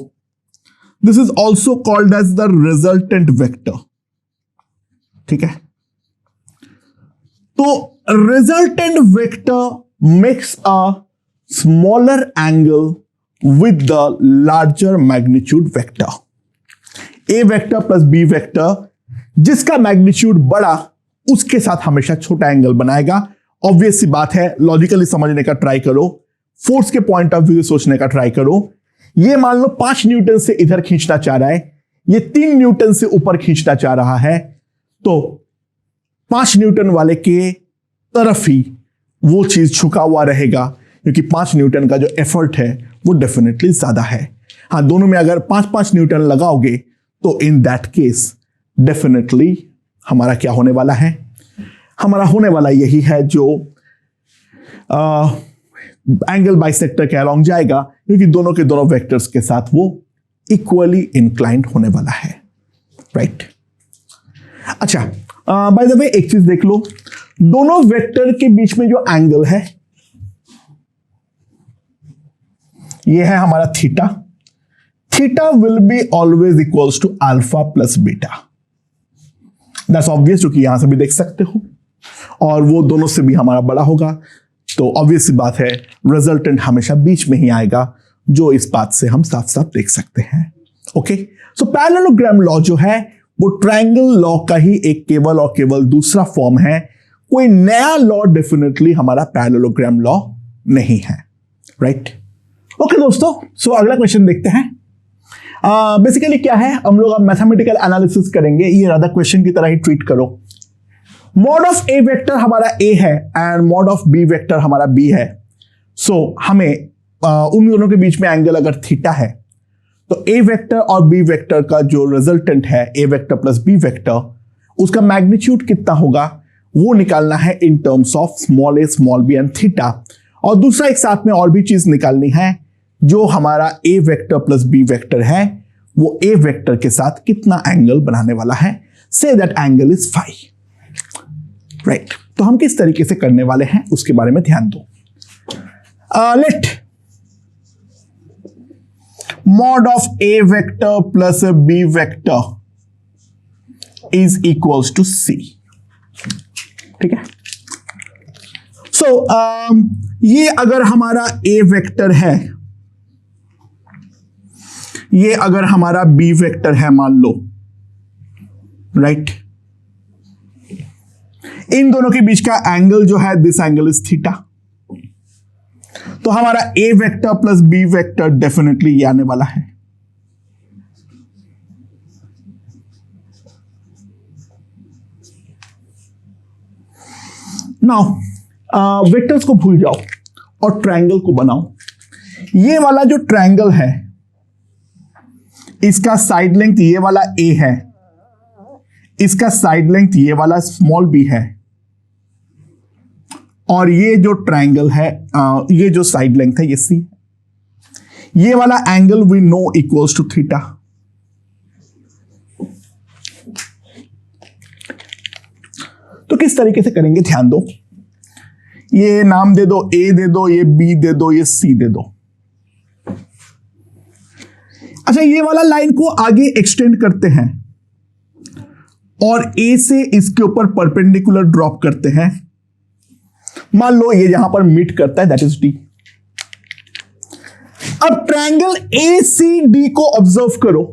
This is also called as the resultant vector. ठीक है, तो resultant vector makes a smaller angle with the larger magnitude vector. A vector plus B vector जिसका मैग्नीट्यूड बड़ा उसके साथ हमेशा छोटा एंगल बनाएगा। ऑब्वियस सी बात है, लॉजिकली समझने का ट्राई करो, फोर्स के पॉइंट ऑफ व्यू से सोचने का ट्राई करो। ये मान लो 5 न्यूटन से इधर खींचना चाह रहा है, ये 3 न्यूटन से ऊपर खींचना चाह रहा है, तो 5 न्यूटन वाले के तरफ ही वो चीज झुका हुआ रहेगा, क्योंकि 5 न्यूटन का जो एफर्ट है वो डेफिनेटली ज्यादा है। हाँ, दोनों में अगर 5-5 न्यूटन लगाओगे तो इन दैट केस डेफिनेटली हमारा क्या होने वाला है, हमारा होने वाला यही है जो एंगल बाइसेक्टर के अलोंग जाएगा, क्योंकि दोनों के दोनों वेक्टर्स के साथ वो इक्वली इंक्लाइंड होने वाला है। राइट। अच्छा बाय द वे एक चीज देख लो, दोनों वेक्टर के बीच में जो एंगल है ये है हमारा theta. Theta will be always equals to alpha plus beta. That's obvious, जो कि यहां से भी देख सकते हो, और वो दोनों से भी हमारा बड़ा होगा, तो ऑब्वियस सी बात है रिजल्टेंट हमेशा बीच में ही आएगा, जो इस बात से हम साफ साफ देख सकते हैं। ओके, सो पैरेललोग्राम लॉ जो है वो ट्रायंगल लॉ का ही एक केवल और केवल दूसरा फॉर्म है। कोई नया लॉ डेफिनेटली हमारा पैरेललोग्राम लॉ नहीं है, राइट? ओके दोस्तों, सो अगला क्वेश्चन देखते हैं। बेसिकली क्या है, हम लोग अब मैथमेटिकल एनालिसिस करेंगे, ये ज्यादा क्वेश्चन की तरह ही ट्रीट करो। मॉड ऑफ ए वेक्टर हमारा ए है and mod of B vector हमारा बी है। सो हमें उन दोनों के बीच में एंगल अगर थीटा है तो ए वेक्टर और बी वेक्टर का जो रिजल्टेंट है A vector plus B vector, उसका मैग्नीट्यूड कितना होगा वो निकालना है in terms of small A small B and theta. और दूसरा एक साथ में और भी चीज निकालनी है, जो हमारा A vector plus B vector है वो ए वेक्टर के साथ कितना एंगल बनाने वाला है। Say that angle is phi, right? तो हम किस तरीके से करने वाले हैं उसके बारे में ध्यान दो। Let mod of A vector plus B vector is equals to C, ठीक है? सो ये अगर हमारा ए वेक्टर है, ये अगर हमारा बी वेक्टर है मान लो, राइट? इन दोनों के बीच का एंगल जो है दिस एंगल इज थीटा। तो हमारा A vector plus B vector definitely ये आने वाला है। नाउ वेक्टर्स को भूल जाओ और ट्रायंगल को बनाओ। ये वाला जो ट्रायंगल है इसका साइड लेंथ ये वाला ए है, इसका साइड लेंथ ये वाला स्मॉल बी है, और ये जो ट्रायंगल है ये जो साइड लेंथ है ये सी। ये वाला angle we know equals to theta. तो किस तरीके से करेंगे ध्यान दो। ये नाम दे दो, ए दे दो, ये बी दे दो, ये सी दे दो। अच्छा, ये वाला लाइन को आगे एक्सटेंड करते हैं और ए से इसके ऊपर परपेंडिकुलर ड्रॉप करते हैं। मान लो ये यहां पर मीट करता है, दैट इज डी। अब ट्रायंगल ए सी डी को ऑब्जर्व करो।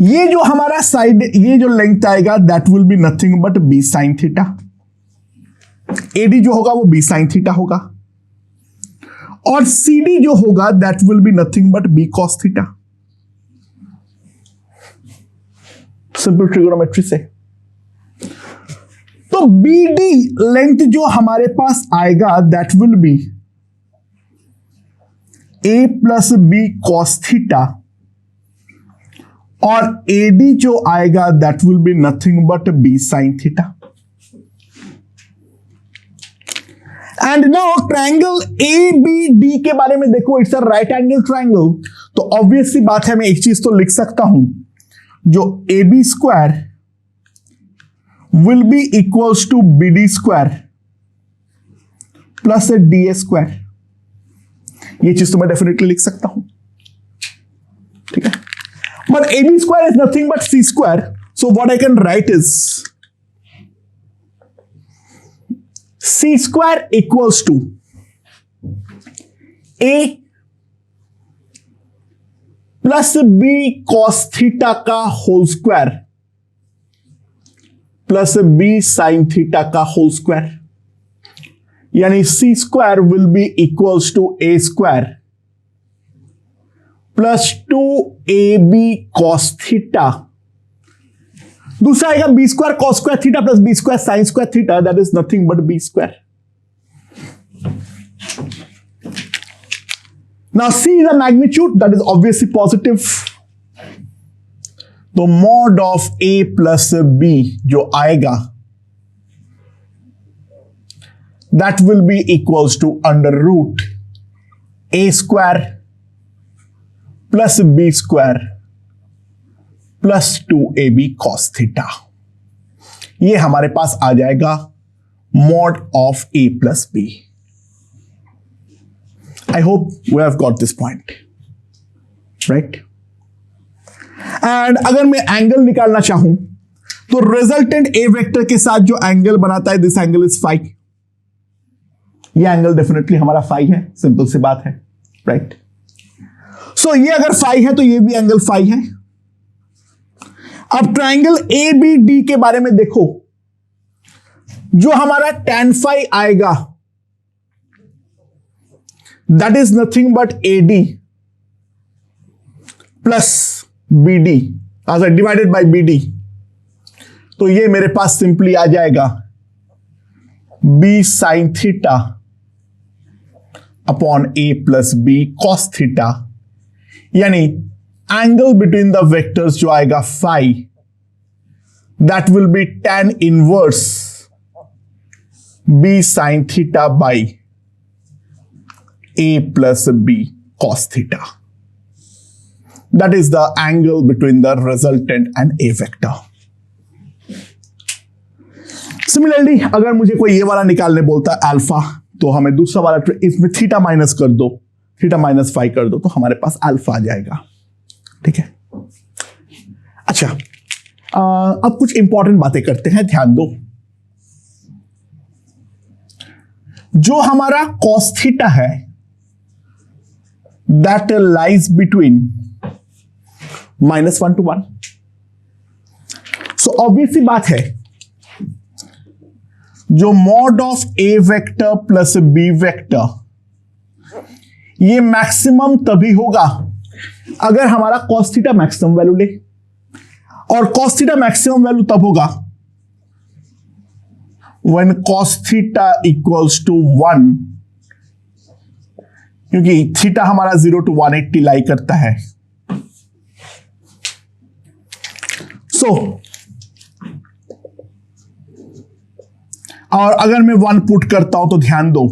ये जो हमारा साइड, ये जो लेंथ आएगा that will be nothing but B sine theta. AD जो होगा वो बी साइन थीटा होगा, और CD जो होगा that will be nothing but B cos theta. Simple trigonometry से। तो BD लेंथ जो हमारे पास आएगा that will be A plus B cos theta, और AD जो आएगा that will be nothing but B sine theta. And now triangle ABD के बारे में देखो, it's a right angle triangle. तो ऑब्वियस सी बात है, मैं एक चीज तो लिख सकता हूं, जो AB square will be equals to BD square plus DA square. ये चीज तो मैं डेफिनेटली लिख सकता हूं, ठीक है? But AB square is nothing but C square, so what I can write is C square equals to A plus B cos theta का whole square plus B sin theta का होल स्क्वायर। यानी C square will be equals to A square plus 2AB cos theta. दूसरा आएगा B square cos square theta plus B square sine square theta, that is nothing but B square. Now see is a magnitude, that is obviously positive. तो mod of A plus B जो आएगा that will be equals to under root A square plus B square plus 2AB cos theta. ये हमारे पास आ जाएगा mod of a plus b. I hope we have got this point, right? And अगर मैं angle निकालना चाहूं तो रिजल्टेंट ए वेक्टर के साथ जो एंगल बनाता है, दिस एंगल इज फाई. ये एंगल डेफिनेटली हमारा फाई है, सिंपल सी बात है, राइट? सो ये अगर फाई है तो ये भी एंगल फाई है. अब ट्राइंगल ए बी डी के बारे में देखो, जो हमारा tan फाई आएगा that is nothing but AD plus BD divided by BD. तो ये मेरे पास सिंपली आ जाएगा B sin theta upon A plus B cos theta, यानी एंगल बिटवीन द वेक्टर्स जो आएगा phi that will be tan inverse B sin theta by A plus B cos theta. That is the angle between the resultant and A vector. Similarly, अगर मुझे कोई ये वाला निकालने बोलता है अल्फा, तो हमें दूसरा वाला इसमें थीटा माइनस कर दो, थीटा माइनस फाई कर दो, तो हमारे पास अल्फा आ जाएगा. ठीक है. अच्छा, अब कुछ इंपॉर्टेंट बातें करते हैं, ध्यान दो. जो हमारा cos थीटा है that lies between -1 to 1. So obvious सी बात है, जो mod of A vector plus B vector ये मैक्सिमम तभी होगा अगर हमारा cos थीटा मैक्सिमम वैल्यू ले, और cos थीटा मैक्सिमम वैल्यू तब होगा when cos theta equals to 1, क्योंकि थीटा हमारा 0 to 180 लाई करता है. सो और अगर मैं 1 पुट करता हूं तो ध्यान दो,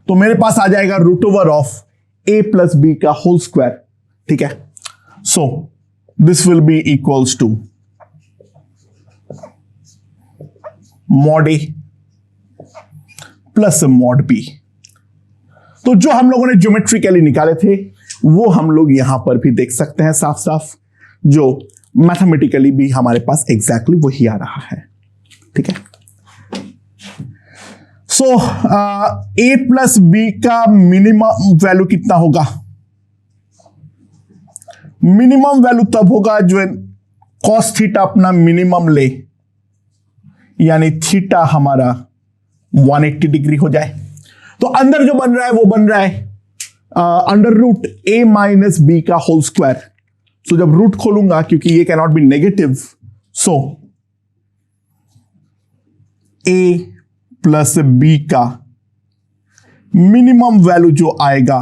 तो मेरे पास आ जाएगा root over of A plus B का होल स्क्वायर. ठीक है. So this will be equals to mod A plus mod B. तो जो हम लोगों ने ज्योमेट्रिकली निकाले थे वो हम लोग यहां पर भी देख सकते हैं साफ साफ, जो मैथमेटिकली भी हमारे पास एग्जैक्टली वही आ रहा है. ठीक है. सो A प्लस B का मिनिमम वैल्यू कितना होगा? मिनिमम वैल्यू तब होगा जो cos थीटा अपना मिनिमम ले, यानी थीटा हमारा 180 डिग्री हो जाए. तो अंदर जो बन रहा है वो बन रहा है under root A minus B का होल स्क्वायर. सो जब रूट खोलूंगा, क्योंकि ये cannot be negative, so A plus B का मिनिमम वैल्यू जो आएगा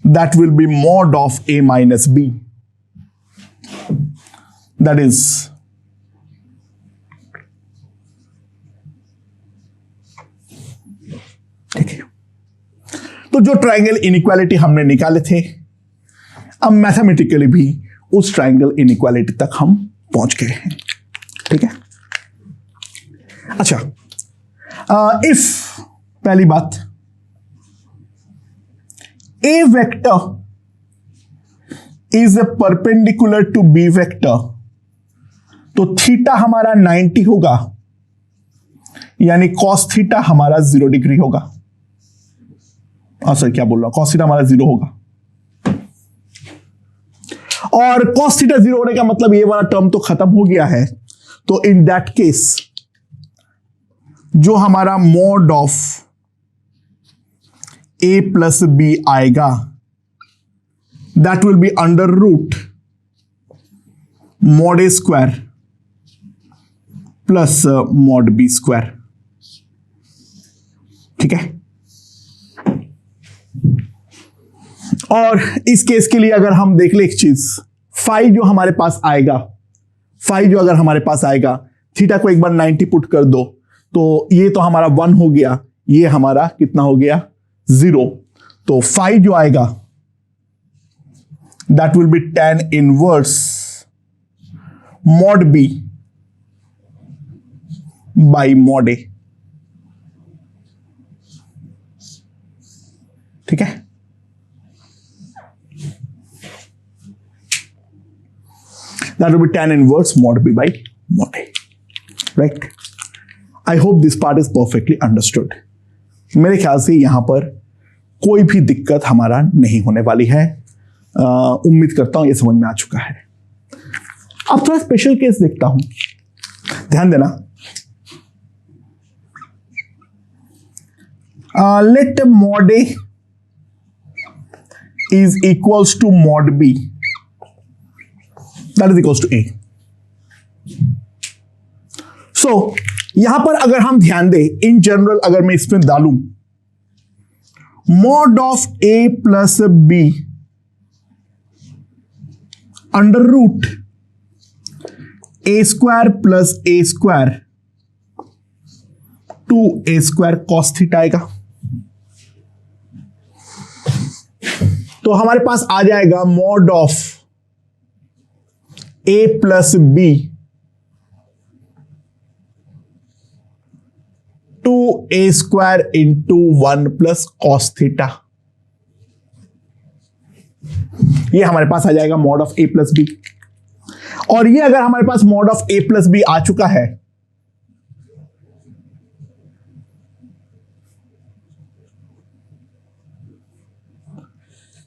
that will be mod of A minus B, that is ठीक है. तो जो ट्राइंगल इनइक्वालिटी हमने निकाले थे, अब मैथमेटिकली भी उस ट्राइंगल इनइक्वालिटी तक हम पहुंच गए हैं. ठीक है. अच्छा, इफ पहली बात A vector is a perpendicular to B vector, तो थीटा हमारा 90 होगा, यानी cos थीटा हमारा 0 डिग्री होगा. सर क्या बोल रहा हूं, cos थीटा हमारा 0 होगा. और cos थीटा 0 होने का मतलब ये वाला टर्म तो खत्म हो गया है. तो इन दैट केस जो हमारा mod of A plus B आएगा that will be under root mod A square plus mod B square. ठीक है. और इस केस के लिए अगर हम देख ले एक चीज, फाई जो हमारे पास आएगा, फाई जो अगर हमारे पास आएगा, थीटा को एक बार 90 पुट कर दो, तो ये तो हमारा 1 हो गया, ये हमारा कितना हो गया 0. तो फाई जो आएगा that will be tan inverse mod B by mod A. ठीक है, that will be tan inverse mod b by mod a, right? I hope this part is perfectly understood. मेरे ख्याल से यहां पर कोई भी दिक्कत हमारा नहीं होने वाली है। उम्मीद करता हूं ये समझ में आ चुका है। अब थोड़ा स्पेशल केस देखता हूं, ध्यान देना। Let mod a is equals to mod b, that is equals to a. So यहां पर अगर हम ध्यान दें, इन जनरल अगर मैं इसमें डालूं mod of a plus b under root a square plus a square two a square cos theta आएगा, तो हमारे पास आ जाएगा mod of a plus b two a square into 1 plus cos theta. ये हमारे पास आ जाएगा mod of a plus b। और ये अगर हमारे पास mod of a plus b आ चुका है,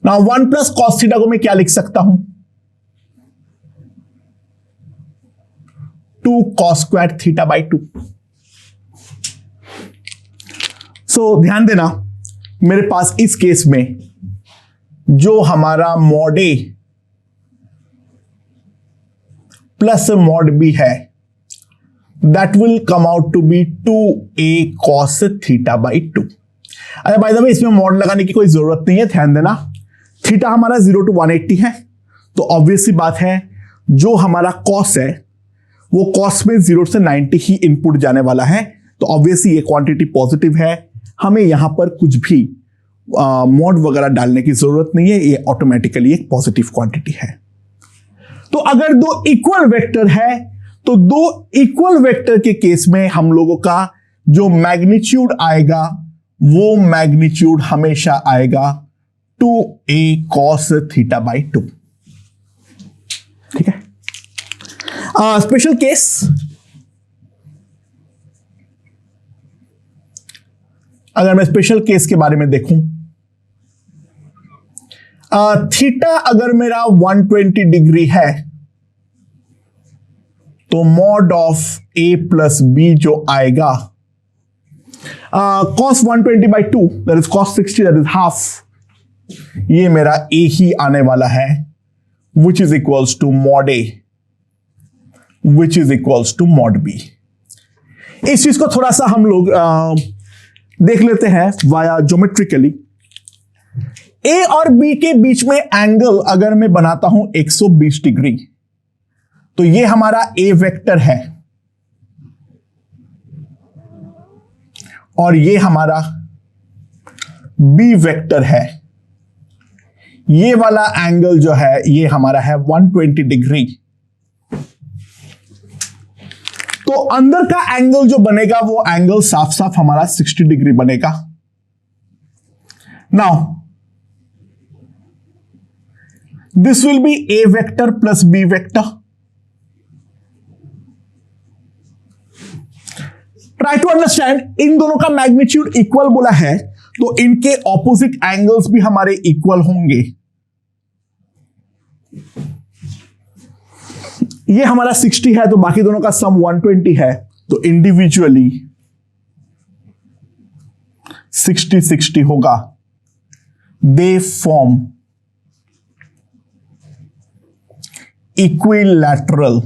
नाउ 1 प्लस कॉस थीटा को मैं क्या लिख सकता हूं, 2 कॉस स्क्वायर थीटा बाई 2। सो ध्यान देना, मेरे पास इस केस में जो हमारा mod a plus mod b है, that will come out to be 2a cos theta by 2। अरे बाय द वे, इसमें मॉड लगाने की कोई जरूरत नहीं है, ध्यान देना। थीटा हमारा 0 to 180 है, तो ऑब्वियस सी बात है जो हमारा कॉस है वो कॉस में 0 से 90 ही इनपुट जाने वाला है, तो ऑब्वियसली ये क्वांटिटी पॉजिटिव है, हमें यहां पर कुछ भी मॉड वगैरह डालने की जरूरत नहीं है, ये ऑटोमेटिकली एक पॉजिटिव क्वांटिटी है। तो अगर दो इक्वल वेक्टर है, तो दो इक्वल वेक्टर के केस में हम लोगों का जो मैग्नीट्यूड आएगा वो मैग्नीट्यूड हमेशा आएगा 2a cos थीटा बाई 2। ठीक है, स्पेशल केस, अगर मैं स्पेशल केस के बारे में देखूं, थीटा अगर मेरा 120 डिग्री है, तो mod of a plus b जो आएगा cos 120 by 2, that is cos 60, that is half, ये मेरा a ही आने वाला है, which is equals to mod a, which is equals to mod b। इस चीज को थोड़ा सा हम लोग देख लेते हैं वाया ज्योमेट्रिकली। a और b के बीच में एंगल अगर मैं बनाता हूं 120 डिग्री, तो ये हमारा a वेक्टर है और ये हमारा b वेक्टर है। ये वाला एंगल जो है ये हमारा है 120 डिग्री, तो अंदर का एंगल जो बनेगा वो एंगल साफ साफ हमारा 60 डिग्री बनेगा। Now this will be a vector plus b vector. Try to understand, इन दोनों का मैग्नीट्यूड इक्वल बोला है, तो इनके ऑपोजिट एंगल्स भी हमारे इक्वल होंगे। ये हमारा 60 है, तो बाकी दोनों का सम 120 है, तो इंडिविजुअली 60-60 होगा। They form equilateral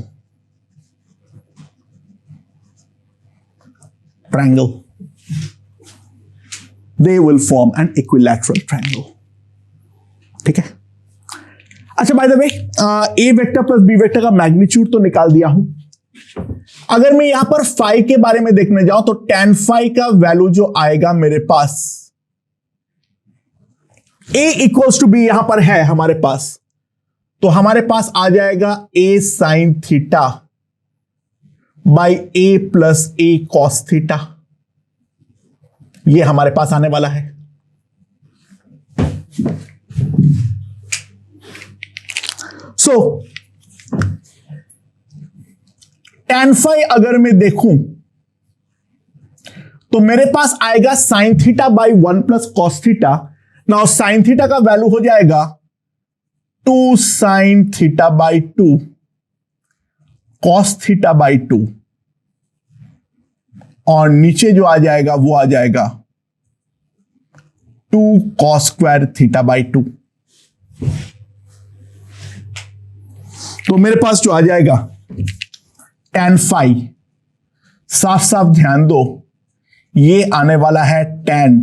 triangle, they will form an equilateral triangle। ठीक है, अच्छा by the way, a vector plus b vector का मैग्नीट्यूड तो निकाल दिया हूं। अगर मैं यहां पर फाई के बारे में देखने जाऊं, तो tan फाई का वैल्यू जो आएगा मेरे पास, a इक्वल्स टू b यहां पर है हमारे पास, तो हमारे पास आ जाएगा a sign theta by A plus A cos theta, ये हमारे पास आने वाला है। सो tan फाई अगर मैं देखूं तो मेरे पास आएगा sign theta by 1 plus cos theta. Now sine theta का वैल्यू हो जाएगा 2 sine theta by 2 cos theta by 2, और नीचे जो आ जाएगा वो आ जाएगा 2 कॉस स्क्वायर थीटा बाई 2। तो मेरे पास जो आ जाएगा tan फाई, साफ साफ ध्यान दो, ये आने वाला है tan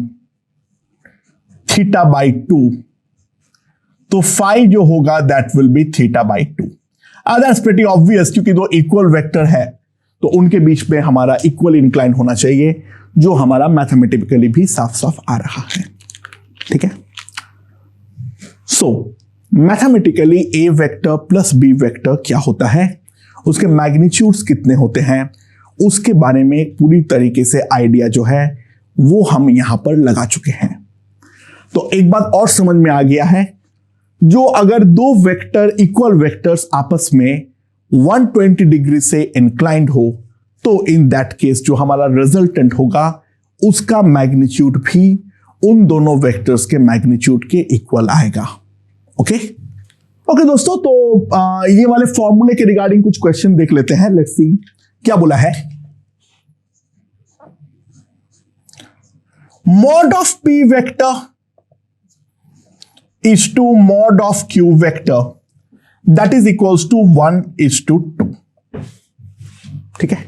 थीटा बाई 2, तो फाई जो होगा that will B theta by 2। That's pretty obvious, क्योंकि दो इक्वल वेक्टर है तो उनके बीच में हमारा इक्वल इंक्लाइन होना चाहिए, जो हमारा मैथमेटिकली भी साफ साफ आ रहा है। ठीक है, सो मैथमेटिकली ए वेक्टर प्लस बी वेक्टर क्या होता है, उसके मैग्नीट्यूड्स कितने होते हैं, उसके बारे में पूरी तरीके से आइडिया जो है वो हम यहां पर लगा चुके हैं। तो एक बात और समझ में आ गया है, जो अगर दो वेक्टर इक्वल वेक्टर्स आपस में 120 डिग्री से इंक्लाइंड हो तो इन दैट केस जो हमारा रिजल्टेंट होगा उसका मैग्नीट्यूड भी उन दोनों वेक्टर्स के मैग्नीट्यूड के इक्वल आएगा। ओके ओके दोस्तों, तो ये वाले फॉर्मूले के रिगार्डिंग कुछ क्वेश्चन देख लेते हैं। लेट्स सी क्या बोला है। Mod of P vector is to mod of q vector, that is equals to 1:2। ठीक है,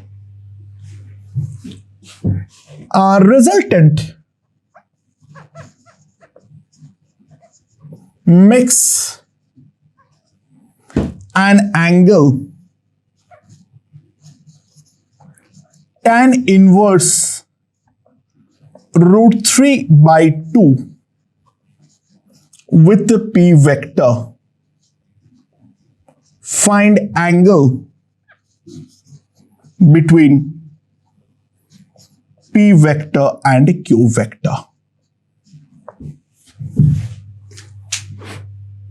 resultant makes an angle tan inverse √3/2 with the p vector. Find angle between p vector and q vector.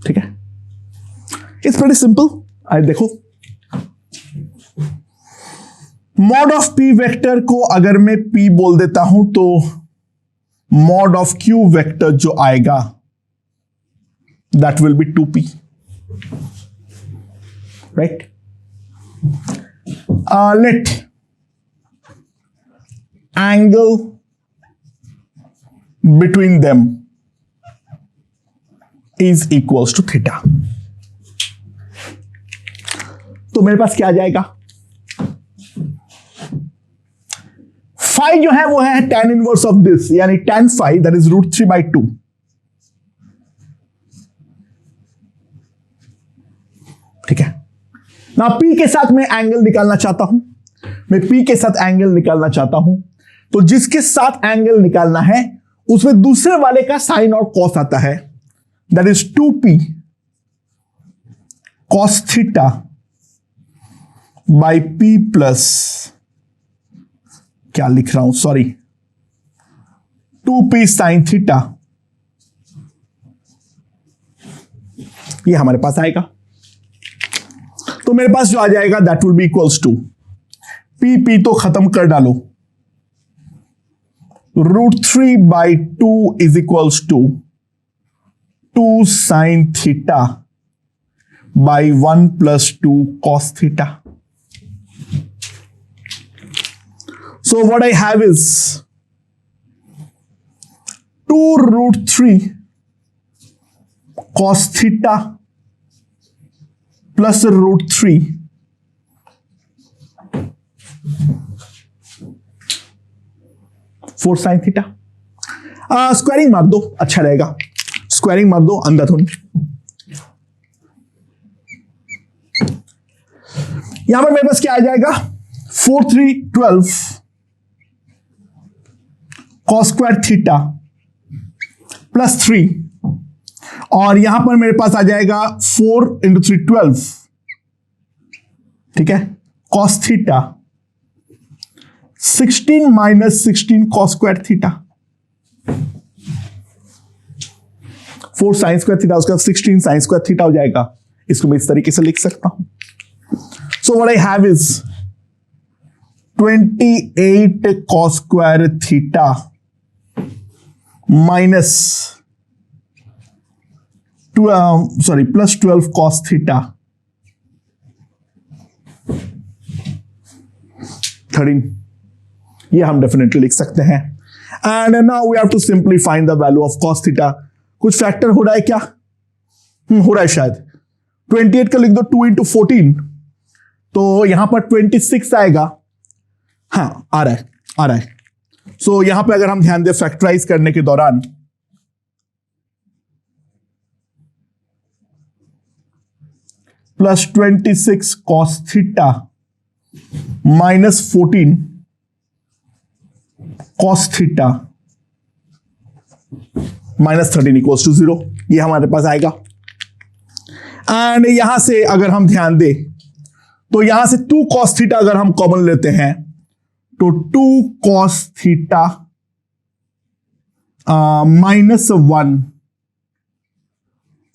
ठीक है, it's very simple. आइए देखो, mod of p vector को अगर मैं p बोल देता हूं तो मॉड ऑफ q वेक्टर जो आएगा that will be 2p, right? Let angle between them is equals to theta। तो मेरे पास क्या आ जाएगा, फाई जो है वो है tan इनवर्स ऑफ दिस, यानी tan फाई दैट इज √3/2। ठीक है ना, P के साथ मैं एंगल निकालना चाहता हूं, मैं P के साथ एंगल निकालना चाहता हूं, तो जिसके साथ एंगल निकालना है उसमें दूसरे वाले का साइन और कॉस आता है, that is 2p cos theta by P plus, क्या लिख रहा हूं सॉरी, 2p साइन थीटा, ये हमारे पास आएगा। तो मेरे पास जो आ जाएगा that will be equals to P तो खत्म कर डालो, √3/2 is equals to 2 sine theta by 1 + 2 cos theta. So what I have is 2√3 cos theta plus √3 4 sine theta. Squaring मार दो, अच्छा रहेगा, स्क्वायरिंग मार दो अंधाधुन। यहां पर मेरे पास क्या आ जाएगा, 4 3 12 कॉस स्क्वायर थीटा प्लस 3, और यहां पर मेरे पास आ जाएगा 4 × 3 12, ठीक है, cos theta 16 minus 16 cos square theta, 4 sign square theta, उसका 16 साइन स्क्वायर थीटा हो जाएगा। इसको मैं इस तरीके से लिख सकता हूं। So what I have is 28 cos square theta minus plus 12 cos theta 13। ये हम डेफिनेटली लिख सकते हैं। And now we have to simply find the value of cos theta. कुछ फैक्टर हो रहा है क्या? हो रहा है शायद। 28 का लिख दो 2 इंटू 14, तो यहां पर 26 आएगा। हाँ, आ रहा है। सो यहां पे अगर हम ध्यान दें फैक्टराइज करने के दौरान plus 26 cos theta minus 14 cos theta minus 13 equals to 0, ये हमारे पास आएगा। एंड यहां से अगर हम ध्यान दें तो यहां से 2 कॉस थीटा अगर हम कॉमन लेते हैं तो 2 cos theta minus 1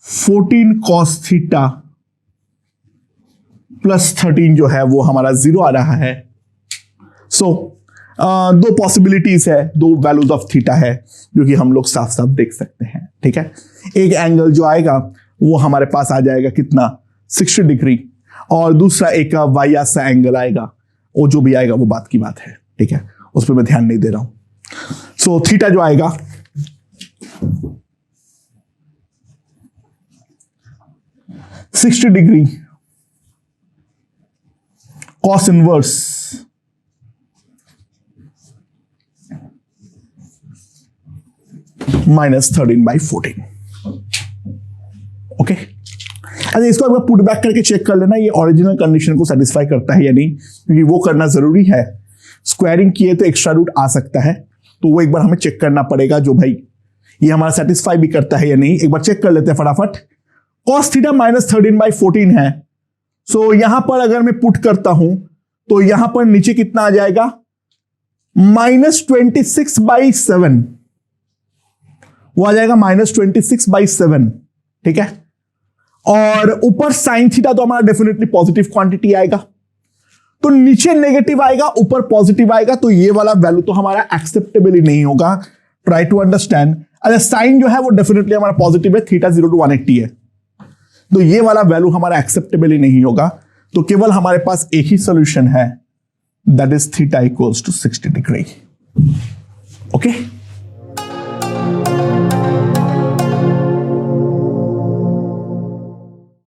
14 cos theta plus 13 जो है वो हमारा 0 आ रहा है। सो दो पॉसिबिलिटीज है, दो वैल्यूज ऑफ थीटा है जो कि हम लोग साफ साफ देख सकते हैं। ठीक है, एक एंगल जो आएगा वो हमारे पास आ जाएगा कितना 60 डिग्री, और दूसरा एक वाया सा एंगल आएगा, वो जो भी आएगा वो बात की बात है। ठीक है, उस पर मैं ध्यान नहीं दे रहा हूं। सो थीटा जो आएगा 60 degree cos inverse minus 13/14। Okay, अच्छा इसको अगर पुट बैक करके चेक कर लेना ये ओरिजिनल कंडीशन को सेटिस्फाई करता है या नहीं, क्योंकि वो करना जरूरी है। स्क्वायरिंग किए तो एक्स्ट्रा रूट आ सकता है, तो वो एक बार हमें चेक करना पड़ेगा जो भाई ये हमारा सेटिस्फाई भी करता है या नहीं। एक बार चेक कर लेते हैं फटाफट। कॉस थीटा माइनस 13/14 है। सो यहां पर अगर मैं पुट करता हूं तो यहां पर नीचे कितना आ जाएगा -26/7, वो आ जाएगा -26/7। ठीक है, और ऊपर साइन थीटा तो हमारा डेफिनेटली पॉजिटिव क्वांटिटी आएगा, तो नीचे नेगेटिव आएगा ऊपर पॉजिटिव आएगा, तो ये वाला वैल्यू तो हमारा एक्सेप्टेबल ही नहीं होगा। Try to understand. अच्छा साइन जो है वो डेफिनेटली हमारा पॉजिटिव है, थीटा 0 to 180 है, तो ये वाला वैल्यू हमारा एक्सेप्टेबल ही नहीं होगा। तो केवल हमारे पास एक ही सोल्यूशन है, that is theta equals to 60 degree. Okay.